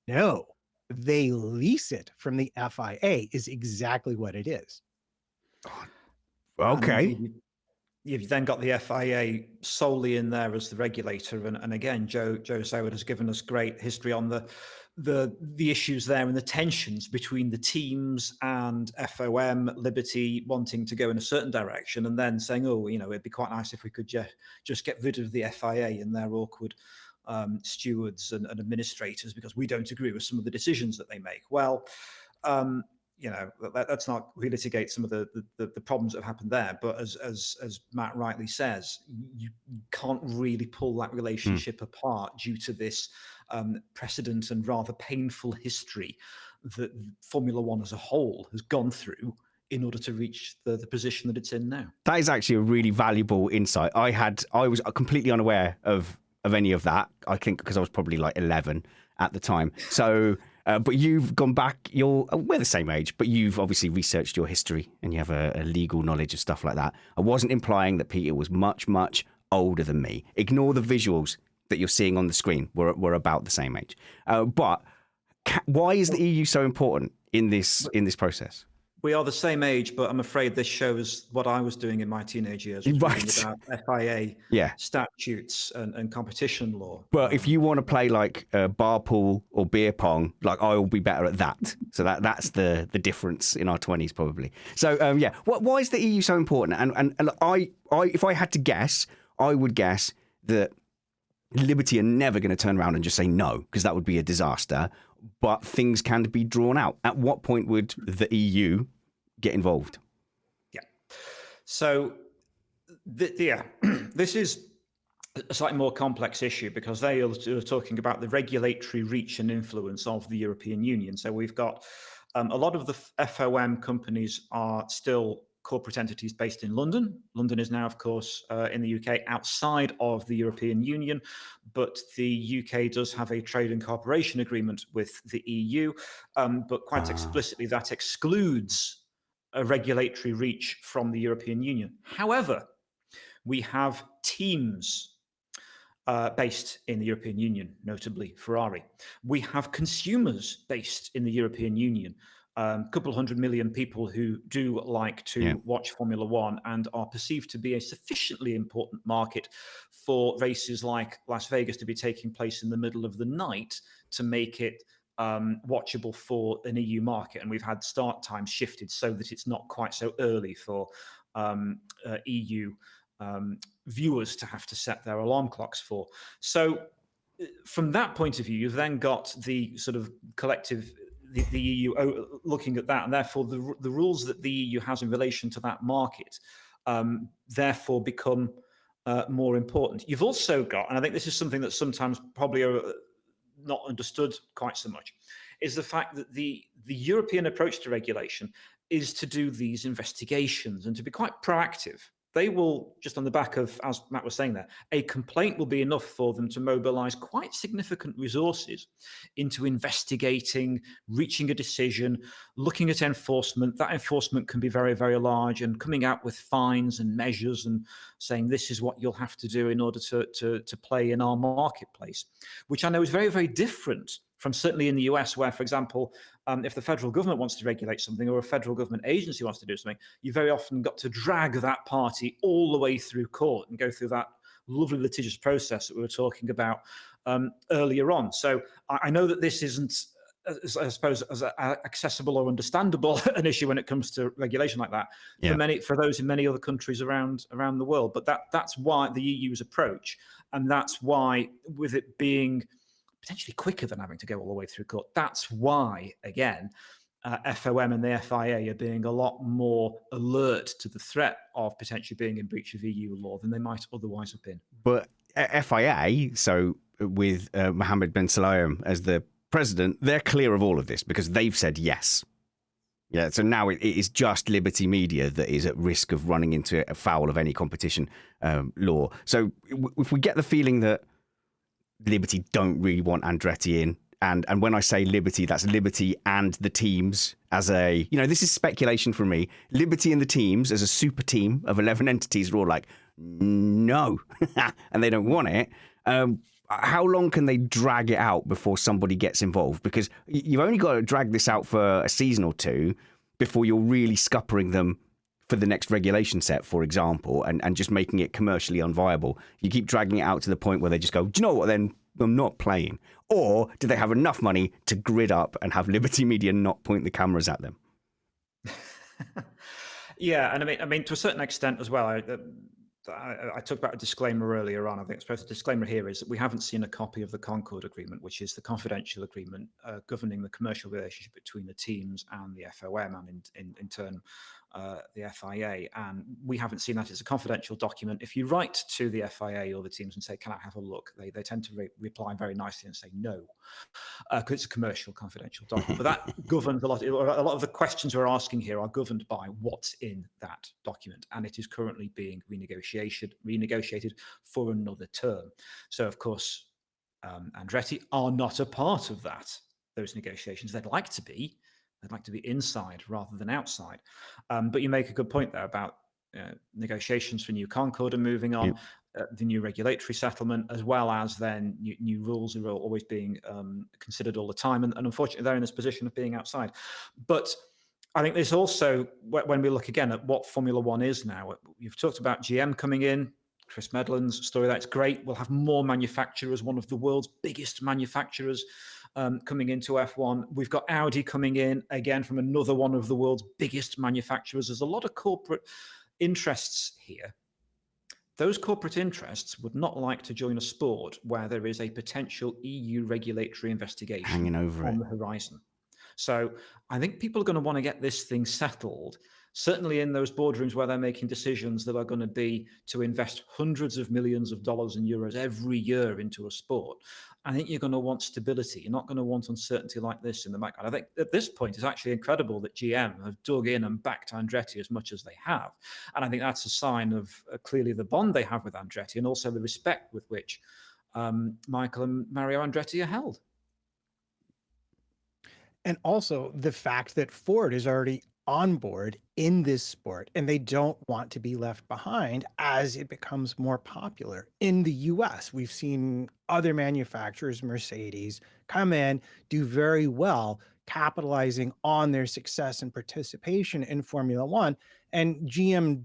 No, they lease it from the FIA is exactly what it is. Okay. You've then got the FIA solely in there as the regulator, and again, Joe Soward has given us great history on the issues there and the tensions between the teams and FOM, Liberty wanting to go in a certain direction, and then saying, "Oh, it'd be quite nice if we could just get rid of the FIA and their awkward stewards and administrators because we don't agree with some of the decisions that they make." Well. Let's not relitigate some of the problems that have happened there. But as Matt rightly says, you can't really pull that relationship apart due to this precedent and rather painful history that Formula One as a whole has gone through in order to reach the position that it's in now. That is actually a really valuable insight. I was completely unaware of any of that, I think, because I was probably like 11 at the time. So... but you've gone back, we're the same age, but you've obviously researched your history and you have a legal knowledge of stuff like that. I wasn't implying that Peter was much, much older than me. Ignore the visuals that you're seeing on the screen. We're about the same age. But why is the EU so important in this process? We are the same age, but I'm afraid this shows what I was doing in my teenage years, right? About FIA statutes and competition law. But if you want to play like bar pool or beer pong, like I will be better at that. So that's the difference in our 20s probably. So why is the EU so important? And I if I had to guess, I would guess that Liberty are never going to turn around and just say no, because that would be a disaster. But things can be drawn out. At what point would the EU get involved? Yeah. So, this is a slightly more complex issue because they are talking about the regulatory reach and influence of the European Union. So we've got a lot of the FOM companies are still corporate entities based in London. London is now, of course, in the UK outside of the European Union, but the UK does have a trade and cooperation agreement with the EU, but quite explicitly that excludes a regulatory reach from the European Union. However, we have teams based in the European Union, notably Ferrari. We have consumers based in the European Union. A couple 100 million people who do like to watch Formula One and are perceived to be a sufficiently important market for races like Las Vegas to be taking place in the middle of the night to make it watchable for an EU market. And we've had start times shifted so that it's not quite so early for EU viewers to have to set their alarm clocks for. So from that point of view, you've then got the sort of collective... The EU looking at that, and therefore the rules that the EU has in relation to that market therefore become more important. You've also got, and I think this is something that sometimes probably are not understood quite so much, is the fact that the European approach to regulation is to do these investigations and to be quite proactive. They will, just on the back of, as Matt was saying there, a complaint will be enough for them to mobilize quite significant resources into investigating, reaching a decision, looking at enforcement. That enforcement can be very, very large and coming out with fines and measures and saying this is what you'll have to do in order to play in our marketplace, which I know is very, very different from certainly in the US, where, for example, if the federal government wants to regulate something or a federal government agency wants to do something, you very often got to drag that party all the way through court and go through that lovely litigious process that we were talking about earlier on. So I know that this isn't, I suppose, as accessible or understandable an issue when it comes to regulation like that for those in many other countries around the world. But that's why the EU's approach, and that's why, with it being potentially quicker than having to go all the way through court, that's why, again, FOM and the FIA are being a lot more alert to the threat of potentially being in breach of EU law than they might otherwise have been. But FIA, so with Mohammed bin Sulayem as the president, they're clear of all of this because they've said yes. Yeah, so now it is just Liberty Media that is at risk of running into a foul of any competition law. So if we get the feeling that Liberty don't really want Andretti in, and when I say Liberty, that's Liberty and the teams as a, this is speculation from me. Liberty and the teams as a super team of 11 entities are all like, no, and they don't want it. How long can they drag it out before somebody gets involved? Because you've only got to drag this out for a season or two before you're really scuppering them for the next regulation set, for example, and just making it commercially unviable. You keep dragging it out to the point where they just go, do you know what, then I'm not playing. Or do they have enough money to grid up and have Liberty Media not point the cameras at them? Yeah, and I mean, to a certain extent as well, I talked about a disclaimer earlier on. I think the disclaimer here is that we haven't seen a copy of the Concord Agreement, which is the confidential agreement governing the commercial relationship between the teams and the FOM and in turn the FIA. And we haven't seen that. It's a confidential document. If you write to the FIA or the teams and say, can I have a look? They tend to reply very nicely and say no, because it's a commercial confidential document. But that governs a lot of the questions we're asking here are governed by what's in that document. And it is currently being renegotiated for another term. So, of course, Andretti are not a part of those negotiations. They'd like to be. They'd like to be inside rather than outside. But you make a good point there about negotiations for new Concord and moving on, the new regulatory settlement, as well as then new rules are always being considered all the time. And unfortunately, they're in this position of being outside. But I think there's also, when we look again at what Formula One is now, you've talked about GM coming in, Chris Medland's story, that's great. We'll have more manufacturers, one of the world's biggest manufacturers coming into F1. We've got Audi coming in, again, from another one of the world's biggest manufacturers. There's a lot of corporate interests here. Those corporate interests would not like to join a sport where there is a potential EU regulatory investigation hanging over on the horizon. So I think people are going to want to get this thing settled, certainly in those boardrooms where they're making decisions that are going to be to invest hundreds of millions of dollars and euros every year into a sport. I think you're going to want stability. You're not going to want uncertainty like this in the background. I think at this point, it's actually incredible that GM have dug in and backed Andretti as much as they have. And I think that's a sign of clearly the bond they have with Andretti and also the respect with which Michael and Mario Andretti are held. And also the fact that Ford is already on board in this sport and they don't want to be left behind as it becomes more popular. In the US, we've seen other manufacturers, Mercedes, come in, do very well, capitalizing on their success and participation in Formula One. And GM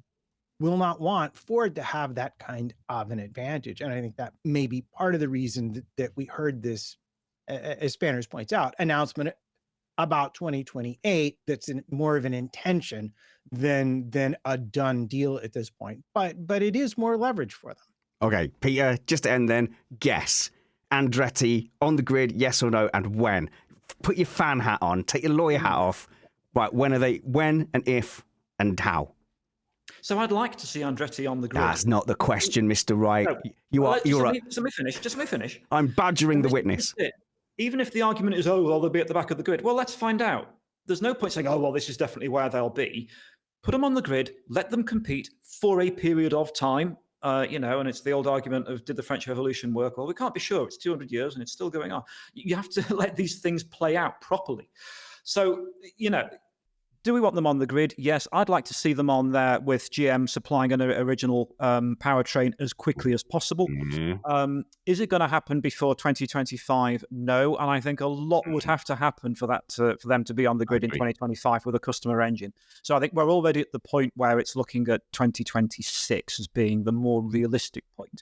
will not want Ford to have that kind of an advantage. And I think that may be part of the reason that we heard this, as Spanners points out, announcement about 2028 that's more of an intention than a done deal at this point. But it is more leverage for them. Okay, Peter, just to end then, guess. Andretti on the grid, yes or no, and when? Put your fan hat on, take your lawyer hat off. Right, when and if and how? So I'd like to see Andretti on the grid. That's not the question, Mr. Wright. No. Let me finish. I'm badgering the witness. Even if the argument is, oh, well, they'll be at the back of the grid. Well, let's find out. There's no point saying, oh, well, this is definitely where they'll be. Put them on the grid, let them compete for a period of time, and it's the old argument of, did the French Revolution work? Well, we can't be sure. It's 200 years and it's still going on. You have to let these things play out properly. So, do we want them on the grid? Yes, I'd like to see them on there with GM supplying an original powertrain as quickly as possible. Mm-hmm. Is it going to happen before 2025? No, and I think a lot would have to happen for that for them to be on the grid in 2025 with a customer engine. So I think we're already at the point where it's looking at 2026 as being the more realistic point.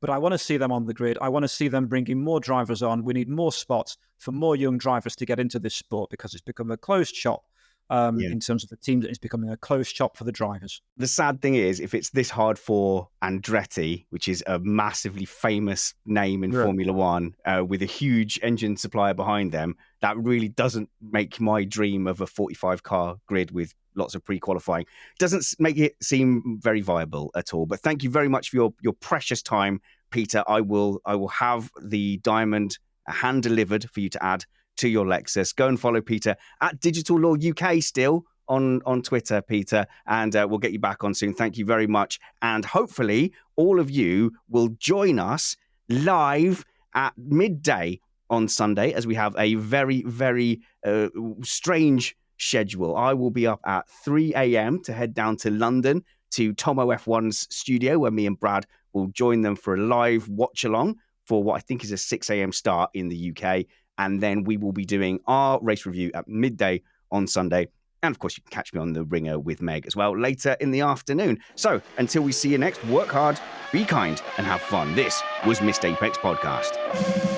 but I want to see them on the grid. I want to see them bringing more drivers on. We need more spots for more young drivers to get into this sport because it's become a closed shop. In terms of the teams, it's becoming a closed shop for the drivers. The sad thing is, if it's this hard for Andretti, which is a massively famous name in Formula One, with a huge engine supplier behind them, that really doesn't make my dream of a 45-car grid with lots of pre-qualifying. Doesn't make it seem very viable at all. But thank you very much for your precious time, Peter. I will have the diamond hand delivered for you to add to your Lexus. Go and follow Peter at Digital Law UK still on Twitter, Peter, and we'll get you back on soon. Thank you very much. And hopefully all of you will join us live at midday on Sunday, as we have a very, very strange schedule. I will be up at 3 a.m. to head down to London to Tomo F1's studio, where me and Brad will join them for a live watch along for what I think is a 6 a.m. start in the UK. And then we will be doing our race review at midday on Sunday. And of course, you can catch me on the Ringer with Meg as well later in the afternoon. So until we see you next, work hard, be kind, and have fun. This was Missed Apex Podcast.